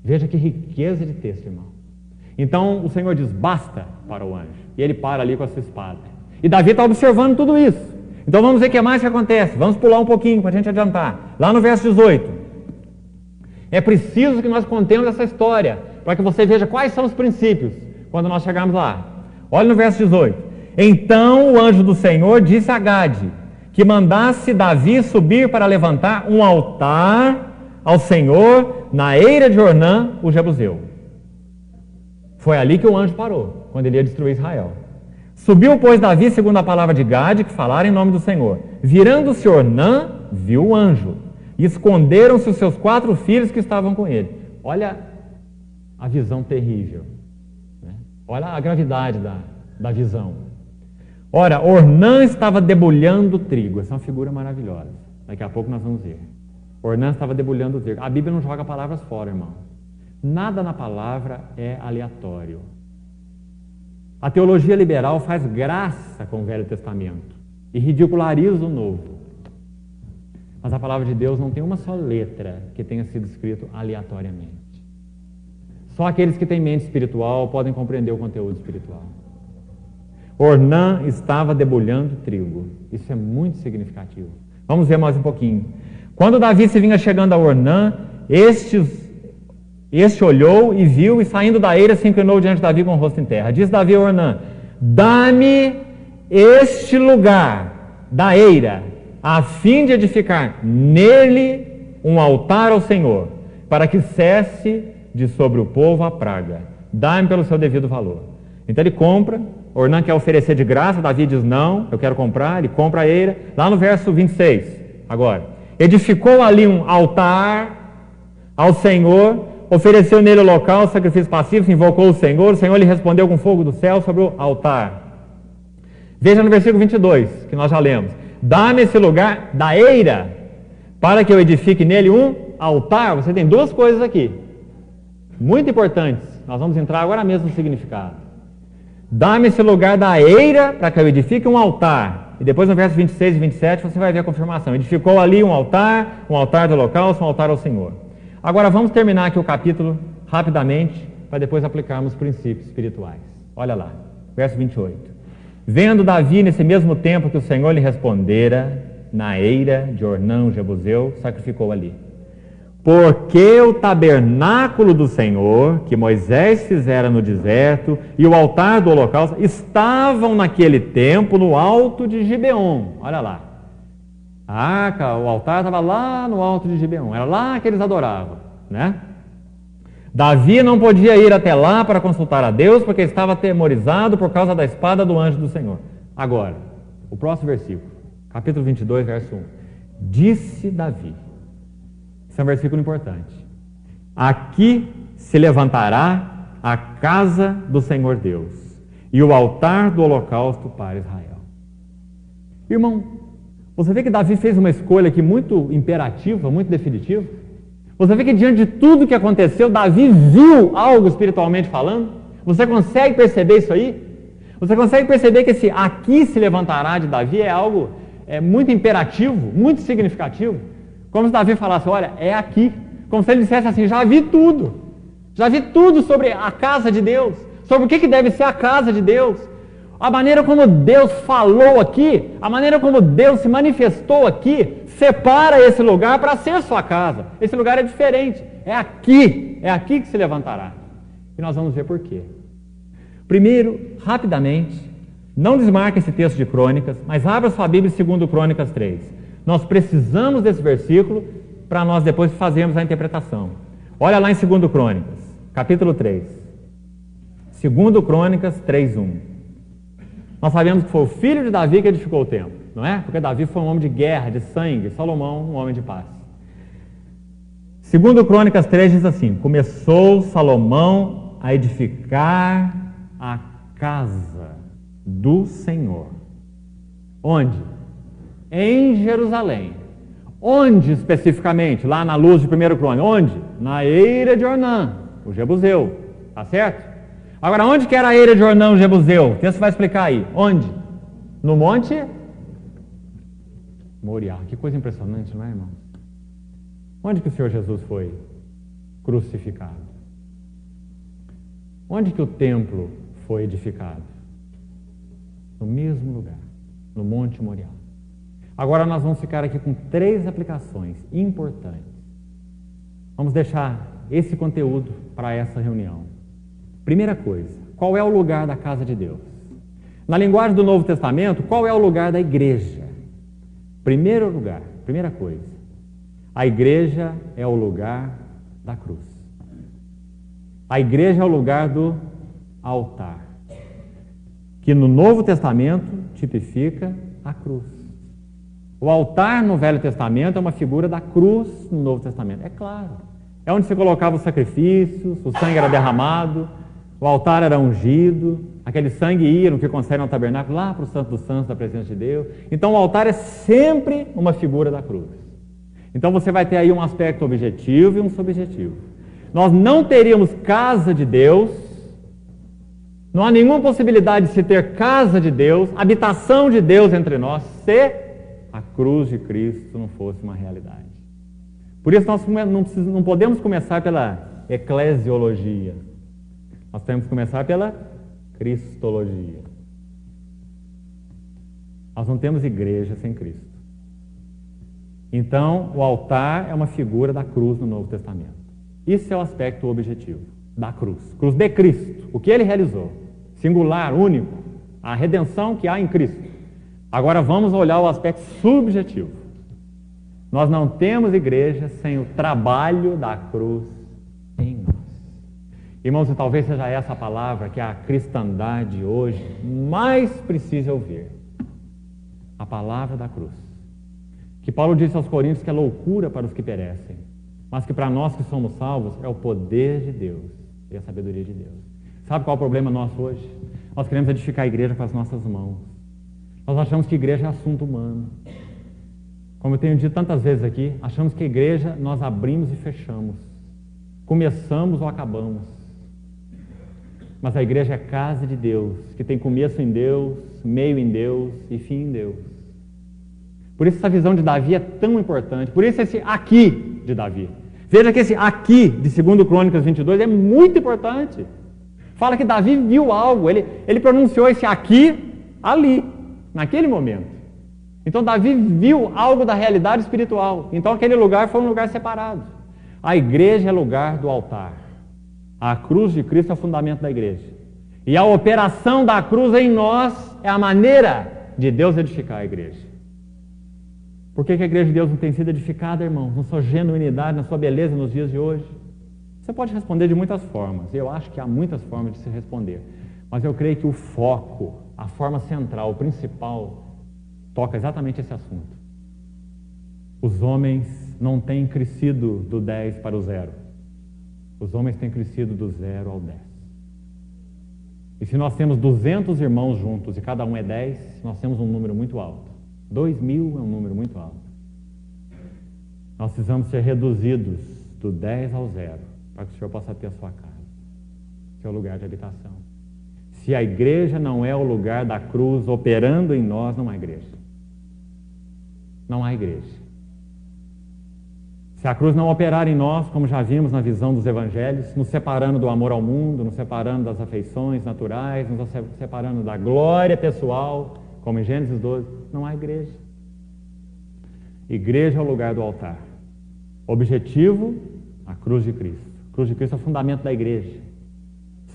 Veja que riqueza de texto, irmão. Então o Senhor diz: basta, para o anjo. E ele para ali com a sua espada. E Davi está observando tudo isso. Então vamos ver o que mais que acontece. Vamos pular um pouquinho para a gente adiantar. Lá no verso 18. É preciso que nós contemos essa história, para que você veja quais são os princípios, quando nós chegarmos lá. Olha no verso 18. Então o anjo do Senhor disse a Gade que mandasse Davi subir para levantar um altar ao Senhor na eira de Ornã, o Jebuseu. Foi ali que o anjo parou, quando ele ia destruir Israel. Subiu, pois, Davi, segundo a palavra de Gade, que falara em nome do Senhor. Virando-se Ornã, viu o anjo. E esconderam-se os seus 4 filhos que estavam com ele. Olha a visão terrível. Né? Olha a gravidade da visão. Ora, Ornã estava debulhando trigo. Essa é uma figura maravilhosa. Daqui a pouco nós vamos ver. Ornã estava debulhando trigo. A Bíblia não joga palavras fora, irmão. Nada na palavra é aleatório. A teologia liberal faz graça com o Velho Testamento e ridiculariza o Novo. Mas a palavra de Deus não tem uma só letra que tenha sido escrito aleatoriamente. Só aqueles que têm mente espiritual podem compreender o conteúdo espiritual. Ornã estava debulhando trigo. Isso é muito significativo. Vamos ver mais um pouquinho. Quando Davi se vinha chegando a Ornã, este olhou e viu, e saindo da eira se inclinou diante de Davi com o rosto em terra. Diz Davi a Ornã: dá-me este lugar da eira, a fim de edificar nele um altar ao Senhor, para que cesse de sobre o povo a praga. Dá-me pelo seu devido valor. Então ele compra. Ornã quer oferecer de graça, Davi diz não, eu quero comprar, ele compra a eira. Lá no verso 26, agora. Edificou ali um altar ao Senhor, ofereceu nele o local, sacrifício pacífico, invocou o Senhor lhe respondeu com fogo do céu sobre o altar. Veja no versículo 22, que nós já lemos. Dá-me esse lugar da eira, para que eu edifique nele um altar. Você tem 2 coisas aqui, muito importantes. Nós vamos entrar agora mesmo no significado. Dá-me esse lugar da eira, para que eu edifique um altar. E depois no verso 26 e 27 você vai ver a confirmação. Edificou ali um altar do holocausto, um altar ao Senhor. Agora vamos terminar aqui o capítulo rapidamente, para depois aplicarmos princípios espirituais. Olha lá, verso 28. Vendo Davi nesse mesmo tempo que o Senhor lhe respondera, na eira de Ornã, o Jebuseu, sacrificou ali. Porque o tabernáculo do Senhor, que Moisés fizera no deserto, e o altar do holocausto, estavam naquele tempo no alto de Gibeon. Olha lá. O altar estava lá no alto de Gibeon. Era lá que eles adoravam, né? Davi não podia ir até lá para consultar a Deus, porque estava atemorizado por causa da espada do anjo do Senhor. Agora, o próximo versículo, capítulo 22, verso 1. Disse Davi. Esse é um versículo importante. Aqui se levantará a casa do Senhor Deus e o altar do holocausto para Israel. Irmão, você vê que Davi fez uma escolha aqui muito imperativa, muito definitiva? Você vê que diante de tudo que aconteceu, Davi viu algo espiritualmente falando? Você consegue perceber isso aí? Você consegue perceber que esse aqui se levantará de Davi é algo muito imperativo, muito significativo? Como se Davi falasse, olha, é aqui. Como se ele dissesse assim, já vi tudo. Já vi tudo sobre a casa de Deus. Sobre o que deve ser a casa de Deus. A maneira como Deus falou aqui, a maneira como Deus se manifestou aqui, separa esse lugar para ser sua casa. Esse lugar é diferente. É aqui que se levantará. E nós vamos ver por quê. Primeiro, rapidamente, não desmarque esse texto de Crônicas, mas abra sua Bíblia segundo Crônicas 3. Nós precisamos desse versículo para nós depois fazermos a interpretação. Olha lá em 2 Crônicas, capítulo 3. 2 Crônicas 3:1. Nós sabemos que foi o filho de Davi que edificou o templo, não é? Porque Davi foi um homem de guerra, de sangue, Salomão um homem de paz. 2 Crônicas 3 diz assim: começou Salomão a edificar a casa do Senhor. Onde? Em Jerusalém. Onde especificamente? Lá na luz de 1 Crônicas. Onde? Na eira de Ornã, o Jebuseu. Tá certo? Agora, onde que era a eira de Ornã, o Jebuseu? O texto vai explicar aí. Onde? No monte Moriá. Que coisa impressionante, não é, irmão? Onde que o Senhor Jesus foi crucificado? Onde que o templo foi edificado? No mesmo lugar, no Monte Moriá. Agora nós vamos ficar aqui com 3 aplicações importantes. Vamos deixar esse conteúdo para essa reunião. Primeira coisa, qual é o lugar da casa de Deus? Na linguagem do Novo Testamento, qual é o lugar da igreja? Primeiro lugar, primeira coisa. A igreja é o lugar da cruz. A igreja é o lugar do altar, que no Novo Testamento tipifica a cruz. O altar no Velho Testamento é uma figura da cruz no Novo Testamento. É claro. É onde se colocava os sacrifícios, o sangue era derramado, o altar era ungido, aquele sangue ia no que concerne ao tabernáculo, lá para o Santo dos Santos, da presença de Deus. Então o altar é sempre uma figura da cruz. Então você vai ter aí um aspecto objetivo e um subjetivo. Nós não teríamos casa de Deus, não há nenhuma possibilidade de se ter casa de Deus, habitação de Deus entre nós, se a cruz de Cristo não fosse uma realidade. Por isso nós não podemos começar pela eclesiologia, nós temos que começar pela cristologia. Nós não temos igreja sem Cristo. Então, o altar é uma figura da cruz no Novo Testamento. Isso é o aspecto objetivo da cruz. Cruz de Cristo, o que ele realizou, singular, único, a redenção que há em Cristo. Agora vamos olhar o aspecto subjetivo. Nós não temos igreja sem o trabalho da cruz em nós. Irmãos, e talvez seja essa a palavra que a cristandade hoje mais precisa ouvir. A palavra da cruz. Que Paulo disse aos Coríntios que é loucura para os que perecem, mas que para nós que somos salvos é o poder de Deus e a sabedoria de Deus. Sabe qual é o problema nosso hoje? Nós queremos edificar a igreja com as nossas mãos. Nós achamos que igreja é assunto humano. Como eu tenho dito tantas vezes aqui, achamos que a igreja nós abrimos e fechamos. Começamos ou acabamos. Mas a igreja é casa de Deus, que tem começo em Deus, meio em Deus e fim em Deus. Por isso essa visão de Davi é tão importante. Por isso esse aqui de Davi. Veja que esse aqui de 2 Crônicas 22 é muito importante. Fala que Davi viu algo, ele pronunciou esse aqui ali, naquele momento. Então Davi viu algo da realidade espiritual. Então aquele lugar foi um lugar separado. A igreja é lugar do altar. A cruz de Cristo é o fundamento da igreja. E a operação da cruz em nós é a maneira de Deus edificar a igreja. Por que a igreja de Deus não tem sido edificada, irmão? Na sua genuinidade, na sua beleza nos dias de hoje? Você pode responder de muitas formas. Eu acho que há muitas formas de se responder. Mas eu creio que o foco, a forma central, o principal, toca exatamente esse assunto. Os homens não têm crescido do 10 para o 0. Os homens têm crescido do 0 ao 10. E se nós temos 200 irmãos juntos e cada um é 10, nós temos um número muito alto. 2.000 é um número muito alto. Nós precisamos ser reduzidos do 10 ao 0 para que o Senhor possa ter a sua casa, seu lugar de habitação. Se a igreja não é o lugar da cruz operando em nós, não há igreja. Não há igreja. Se a cruz não operar em nós, como já vimos na visão dos evangelhos, nos separando do amor ao mundo, nos separando das afeições naturais, nos separando da glória pessoal, como em Gênesis 12, não há igreja. Igreja é o lugar do altar. Objetivo, a cruz de Cristo. A cruz de Cristo é o fundamento da igreja.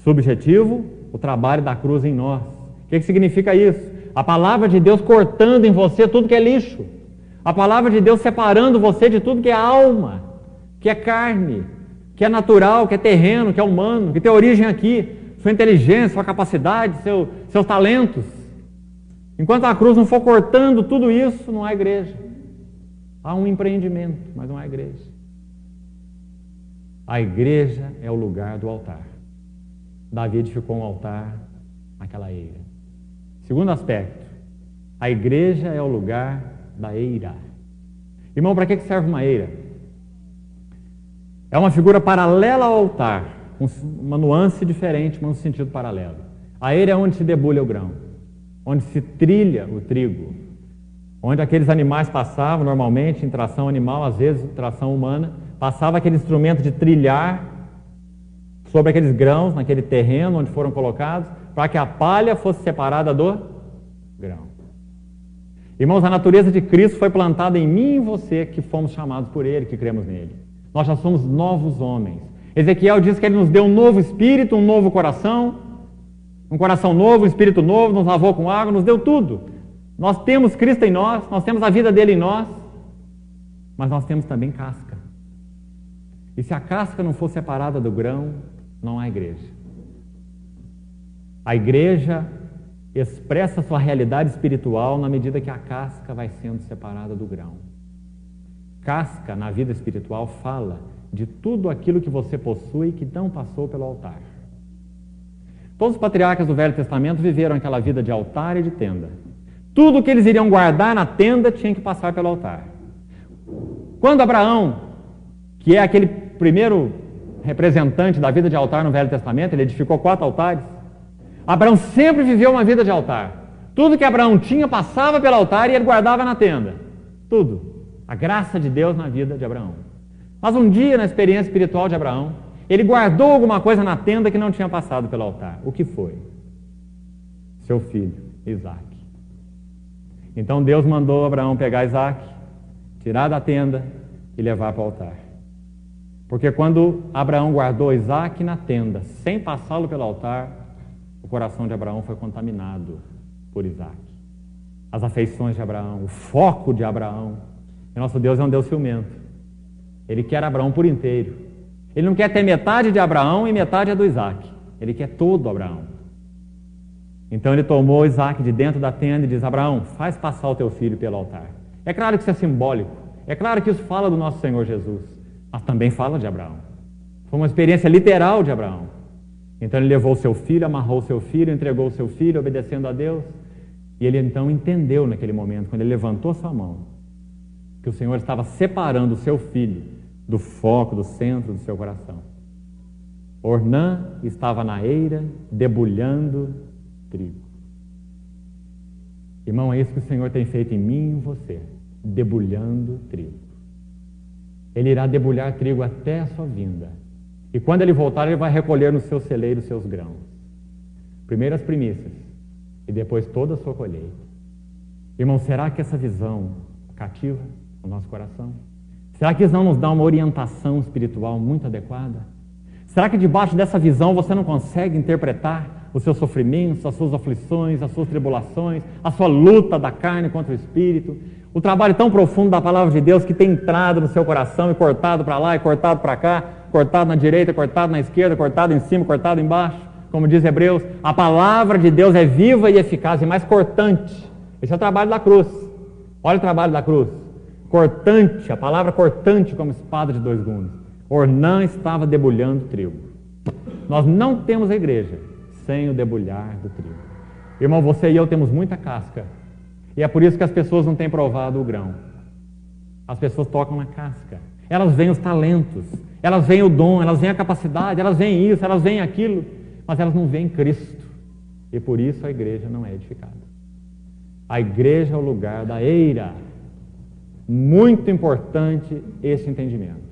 Subjetivo, o trabalho da cruz em nós. O que significa isso? A palavra de Deus cortando em você tudo que é lixo. A palavra de Deus separando você de tudo que é alma, que é carne, que é natural, que é terreno, que é humano, que tem origem aqui. Sua inteligência, sua capacidade, seus talentos. Enquanto a cruz não for cortando tudo isso, não há igreja. Há um empreendimento, mas não há igreja. A igreja é o lugar do altar. Davi edificou um altar naquela eira. Segundo aspecto, a igreja é o lugar da eira. Irmão, para que serve uma eira? É uma figura paralela ao altar, com uma nuance diferente, mas um sentido paralelo. A eira é onde se debulha o grão, onde se trilha o trigo, onde aqueles animais passavam, normalmente em tração animal, às vezes tração humana, passava aquele instrumento de trilhar sobre aqueles grãos, naquele terreno onde foram colocados, para que a palha fosse separada do grão. Irmãos, a natureza de Cristo foi plantada em mim e em você, que fomos chamados por Ele, que cremos nele. Nós já somos novos homens. Ezequiel diz que Ele nos deu um novo espírito, um novo coração, um coração novo, um espírito novo, nos lavou com água, nos deu tudo. Nós temos Cristo em nós temos a vida dele em nós. mas nós temos também casca. E se a casca não for separada do grão, não há igreja. A igreja expressa sua realidade espiritual na medida que a casca vai sendo separada do grão. Casca, na vida espiritual, fala de tudo aquilo que você possui que não passou pelo altar. Todos os patriarcas do Velho Testamento viveram aquela vida de altar e de tenda. Tudo que eles iriam guardar na tenda tinha que passar pelo altar. Quando Abraão, que é aquele primeiro representante da vida de altar no Velho Testamento, ele edificou 4 altares, Abraão sempre viveu uma vida de altar. Tudo que Abraão tinha passava pelo altar e ele guardava na tenda. Tudo. A graça de Deus na vida de Abraão. Mas um dia, na experiência espiritual de Abraão, ele guardou alguma coisa na tenda que não tinha passado pelo altar. O que foi? Seu filho, Isaque. Então Deus mandou Abraão pegar Isaque, tirar da tenda e levar para o altar. Porque quando Abraão guardou Isaque na tenda, sem passá-lo pelo altar, o coração de Abraão foi contaminado por Isaque. As afeições de Abraão, o foco de Abraão. E nosso Deus é um Deus ciumento. Ele quer Abraão por inteiro. Ele não quer ter metade de Abraão e metade é do Isaque. Ele quer todo Abraão. Então ele tomou Isaque de dentro da tenda e diz: Abraão, faz passar o teu filho pelo altar. É claro que isso é simbólico. É claro que isso fala do nosso Senhor Jesus. Mas também fala de Abraão. Foi uma experiência literal de Abraão. Então ele levou o seu filho, amarrou o seu filho, entregou o seu filho, obedecendo a Deus. E ele então entendeu naquele momento, quando ele levantou sua mão, que o Senhor estava separando o seu filho do foco, do centro do seu coração. Ornã estava na eira, debulhando trigo. Irmão, é isso que o Senhor tem feito em mim e em você, debulhando trigo. Ele irá debulhar trigo até a sua vinda. E quando ele voltar, ele vai recolher no seu celeiro os seus grãos. Primeiro as primícias, e depois toda a sua colheita. Irmão, será que essa visão cativa o nosso coração? Será que isso não nos dá uma orientação espiritual muito adequada? Será que debaixo dessa visão você não consegue interpretar os seus sofrimentos, as suas aflições, as suas tribulações, a sua luta da carne contra o espírito, o trabalho tão profundo da palavra de Deus que tem entrado no seu coração e cortado para lá e cortado para cá, cortado na direita, cortado na esquerda, cortado em cima, cortado embaixo? Como diz Hebreus, a palavra de Deus é viva e eficaz e mais cortante. Esse é o trabalho da cruz. Olha o trabalho da cruz. Cortante, a palavra cortante como espada de 2 gumes. Ornã estava debulhando trigo. Nós não temos a igreja sem o debulhar do trigo. Irmão, você e eu temos muita casca. E é por isso que as pessoas não têm provado o grão. As pessoas tocam na casca. Elas veem os talentos, elas veem o dom, elas veem a capacidade, elas veem isso, elas veem aquilo, mas elas não veem Cristo. E por isso a igreja não é edificada. A igreja é o lugar da eira. Muito importante esse entendimento.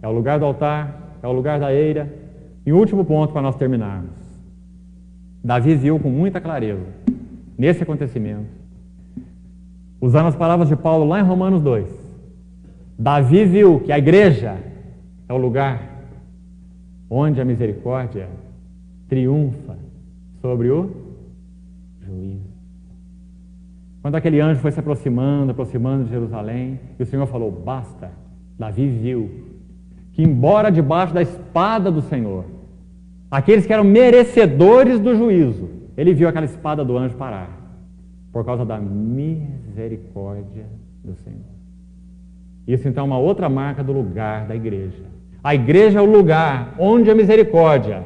É o lugar do altar, é o lugar da eira. E o último ponto para nós terminarmos. Davi viu com muita clareza, nesse acontecimento, usando as palavras de Paulo lá em Romanos 2, Davi viu que a igreja é o lugar onde a misericórdia triunfa sobre o juízo. Quando aquele anjo foi se aproximando de Jerusalém, e o Senhor falou: basta, Davi viu que, embora debaixo da espada do Senhor, aqueles que eram merecedores do juízo, ele viu aquela espada do anjo parar, por causa da misericórdia do Senhor. Isso então é uma outra marca do lugar da igreja. A igreja é o lugar onde a misericórdia,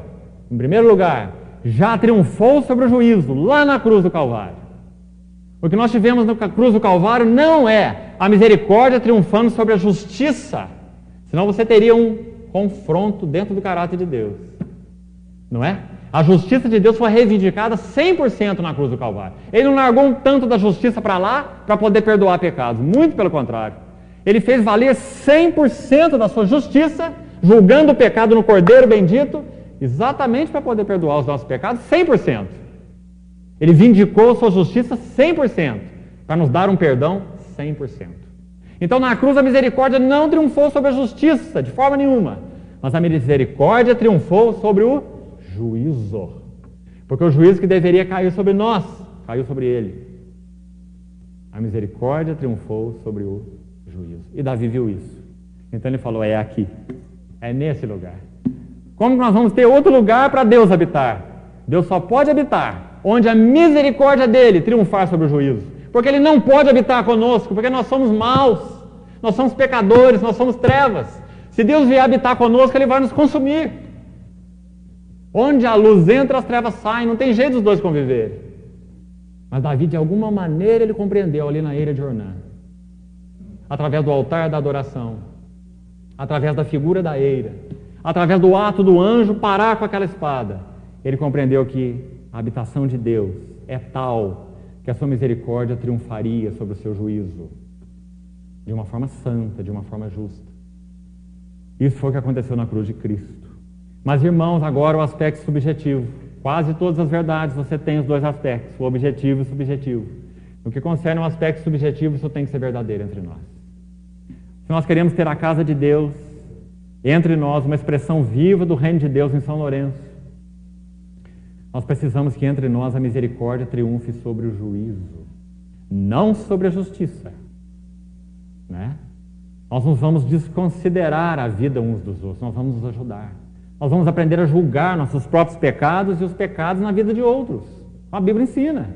em primeiro lugar, já triunfou sobre o juízo, lá na cruz do Calvário. O que nós tivemos na cruz do Calvário não é a misericórdia triunfando sobre a justiça, senão você teria um confronto dentro do caráter de Deus, não é? A justiça de Deus foi reivindicada 100% na cruz do Calvário. Ele não largou um tanto da justiça para lá para poder perdoar pecados, muito pelo contrário. Ele fez valer 100% da sua justiça, julgando o pecado no Cordeiro bendito, exatamente para poder perdoar os nossos pecados 100%. Ele vindicou sua justiça 100%, para nos dar um perdão 100%. Então na cruz a misericórdia não triunfou sobre a justiça, de forma nenhuma, mas a misericórdia triunfou sobre o juízo. Porque o juízo que deveria cair sobre nós, caiu sobre ele. A misericórdia triunfou sobre o juízo. juízo. E Davi viu isso. Então ele falou, é aqui, é nesse lugar. Como nós vamos ter outro lugar para Deus habitar? Deus só pode habitar onde a misericórdia dele triunfar sobre o juízo. Porque ele não pode habitar conosco, porque nós somos maus, nós somos pecadores, nós somos trevas. Se Deus vier habitar conosco, ele vai nos consumir. Onde a luz entra, as trevas saem, não tem jeito dos dois conviverem. Mas Davi, de alguma maneira, ele compreendeu ali na eira de Ornã, através do altar da adoração, através da figura da eira, através do ato do anjo parar com aquela espada, ele compreendeu que a habitação de Deus é tal que a sua misericórdia triunfaria sobre o seu juízo, de uma forma santa, de uma forma justa. Isso foi o que aconteceu na cruz de Cristo. Mas, irmãos, agora o aspecto subjetivo. Quase todas as verdades você tem os dois aspectos, o objetivo e o subjetivo. No que concerne o aspecto subjetivo, isso tem que ser verdadeiro entre nós. Se nós queremos ter a casa de Deus entre nós, uma expressão viva do reino de Deus em São Lourenço, nós precisamos que entre nós a misericórdia triunfe sobre o juízo, não sobre a justiça, né? Nós não vamos desconsiderar a vida uns dos outros, nós vamos nos ajudar. Nós vamos aprender a julgar nossos próprios pecados e os pecados na vida de outros. A Bíblia ensina.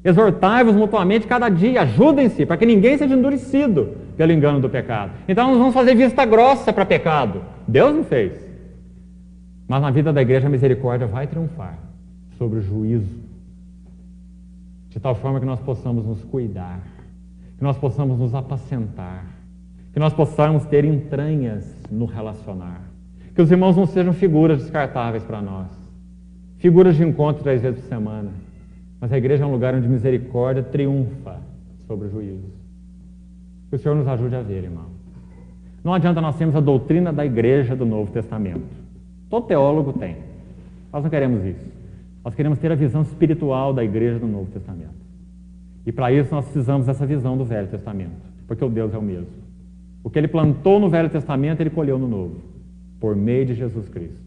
Exortai-vos mutuamente cada dia, ajudem-se, para que ninguém seja endurecido pelo engano do pecado. Então nós vamos fazer vista grossa para pecado. Deus não fez. Mas na vida da igreja a misericórdia vai triunfar sobre o juízo, de tal forma que nós possamos nos cuidar, que nós possamos nos apacentar, que nós possamos ter entranhas no relacionar, que os irmãos não sejam figuras descartáveis para nós, figuras de encontro 3 vezes por semana, mas a igreja é um lugar onde misericórdia triunfa sobre o juízo. Que o Senhor nos ajude a ver, irmão. Não adianta nós termos a doutrina da igreja do Novo Testamento. Todo teólogo tem. Nós não queremos isso. Nós queremos ter a visão espiritual da igreja do Novo Testamento. E para isso nós precisamos dessa visão do Velho Testamento, porque o Deus é o mesmo. O que ele plantou no Velho Testamento, ele colheu no Novo, por meio de Jesus Cristo.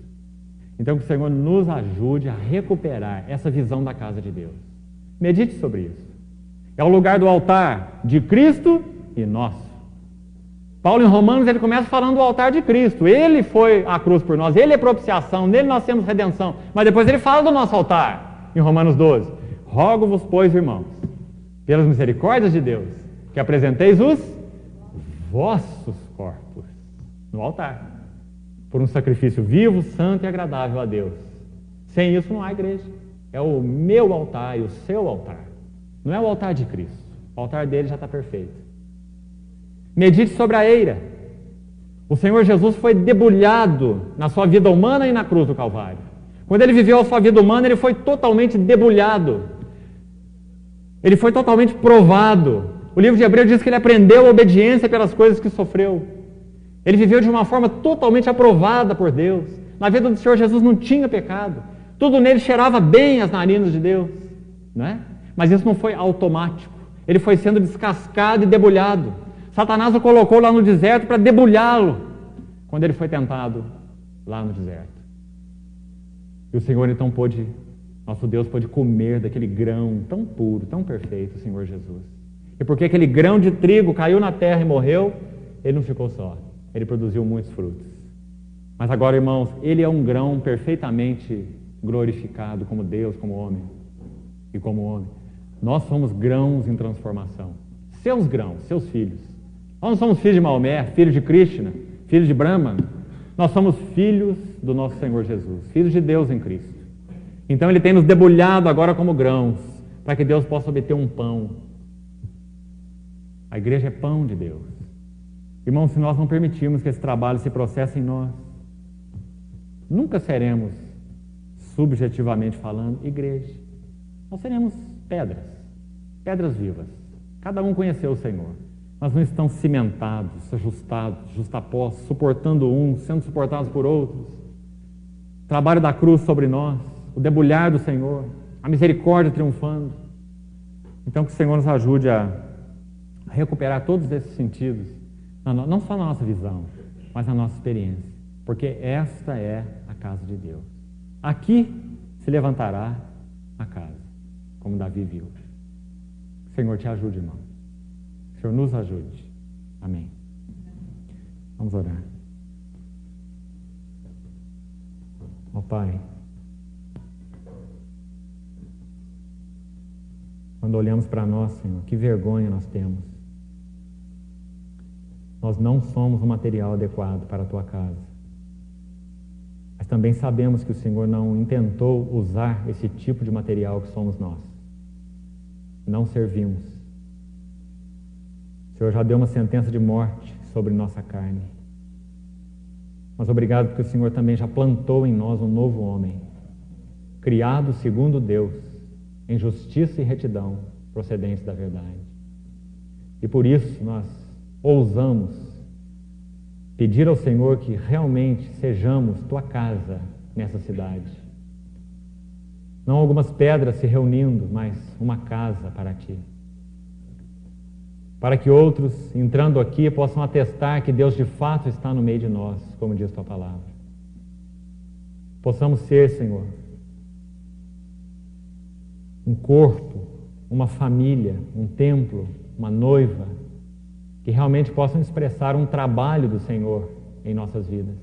Então que o Senhor nos ajude a recuperar essa visão da casa de Deus. Medite sobre isso. É o lugar do altar de Cristo e nosso. Paulo em Romanos, ele começa falando do altar de Cristo. Ele foi à cruz por nós, ele é propiciação, nele nós temos redenção. Mas depois ele fala do nosso altar, em Romanos 12. Rogo-vos, pois, irmãos, pelas misericórdias de Deus, que apresenteis os vossos corpos no altar, por um sacrifício vivo, santo e agradável a Deus. Sem isso não há igreja. É o meu altar e o seu altar. Não é o altar de Cristo. O altar dele já está perfeito. Medite sobre a eira. O Senhor Jesus foi debulhado na sua vida humana e na cruz do Calvário. Quando ele viveu a sua vida humana, ele foi totalmente debulhado. Ele foi totalmente provado. O livro de Hebreus diz que ele aprendeu a obediência pelas coisas que sofreu. Ele viveu de uma forma totalmente aprovada por Deus. Na vida do Senhor Jesus não tinha pecado. Tudo nele cheirava bem as narinas de Deus, não é? Mas isso não foi automático. Ele foi sendo descascado e debulhado. Satanás o colocou lá no deserto para debulhá-lo quando ele foi tentado lá no deserto. E o Senhor então pôde, nosso Deus pôde comer daquele grão tão puro, tão perfeito, o Senhor Jesus. E porque aquele grão de trigo caiu na terra e morreu, ele não ficou só. Ele produziu muitos frutos. Mas agora, irmãos, ele é um grão perfeitamente glorificado como Deus, como homem e como homem. Nós somos grãos em transformação. Seus grãos, seus filhos. Nós não somos filhos de Maomé, filhos de Krishna, filhos de Brahma. Nós somos filhos do nosso Senhor Jesus, filhos de Deus em Cristo. Então ele tem nos debulhado agora como grãos, para que Deus possa obter um pão. A igreja é pão de Deus. Irmãos, se nós não permitirmos que esse trabalho se processe em nós, nunca seremos, subjetivamente falando, igreja. Nós seremos pedras, pedras vivas. Cada um conheceu o Senhor, mas não estão cimentados, ajustados, justapostos, suportando uns, sendo suportados por outros. O trabalho da cruz sobre nós, o debulhar do Senhor, a misericórdia triunfando. Então que o Senhor nos ajude a recuperar todos esses sentidos, não só na nossa visão, mas na nossa experiência, porque esta é a casa de Deus. Aqui se levantará a casa, como Davi viu. O Senhor te ajude, irmão. O Senhor nos ajude. Amém. Vamos orar. Ó Pai, quando olhamos para nós, Senhor, que vergonha nós temos. Nós não somos o material adequado para a Tua casa. Mas também sabemos que o Senhor não intentou usar esse tipo de material que somos nós. Não servimos. O Senhor já deu uma sentença de morte sobre nossa carne. Mas obrigado porque o Senhor também já plantou em nós um novo homem, criado segundo Deus, em justiça e retidão, procedentes da verdade. E por isso nós ousamos pedir ao Senhor que realmente sejamos Tua casa nessa cidade. Não algumas pedras se reunindo, mas uma casa para Ti. Para que outros, entrando aqui, possam atestar que Deus de fato está no meio de nós, como diz Tua palavra. Possamos ser, Senhor, um corpo, uma família, um templo, uma noiva, que realmente possam expressar um trabalho do Senhor em nossas vidas.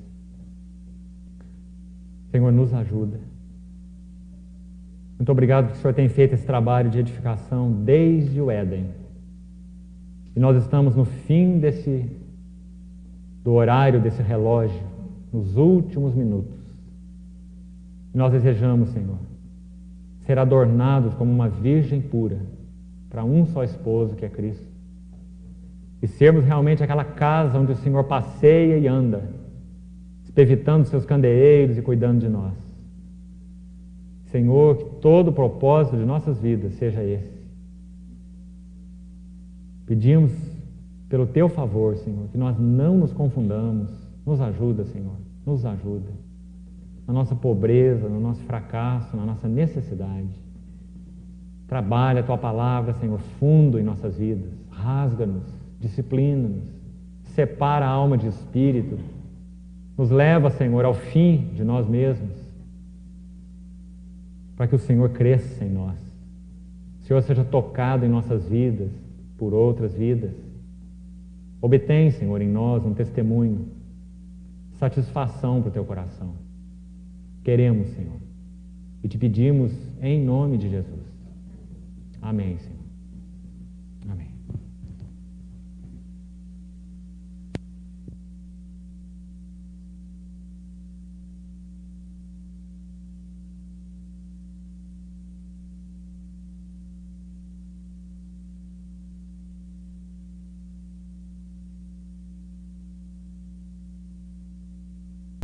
Senhor, nos ajuda. Muito obrigado porque o Senhor tem feito esse trabalho de edificação desde o Éden. E nós estamos no fim do horário desse relógio, nos últimos minutos. E nós desejamos, Senhor, ser adornados como uma virgem pura para um só esposo, que é Cristo. E sermos realmente aquela casa onde o Senhor passeia e anda, evitando seus candeeiros e cuidando de nós. Senhor, que todo o propósito de nossas vidas seja esse. Pedimos pelo Teu favor, Senhor, que nós não nos confundamos. Nos ajuda, Senhor, nos ajuda. Na nossa pobreza, no nosso fracasso, na nossa necessidade. Trabalha a Tua palavra, Senhor, fundo em nossas vidas. Rasga-nos, disciplina-nos, separa a alma de espírito. Nos leva, Senhor, ao fim de nós mesmos, para que o Senhor cresça em nós. O Senhor seja tocado em nossas vidas, por outras vidas. Obtém, Senhor, em nós um testemunho, satisfação para o Teu coração. Queremos, Senhor, e Te pedimos em nome de Jesus. Amém, Senhor.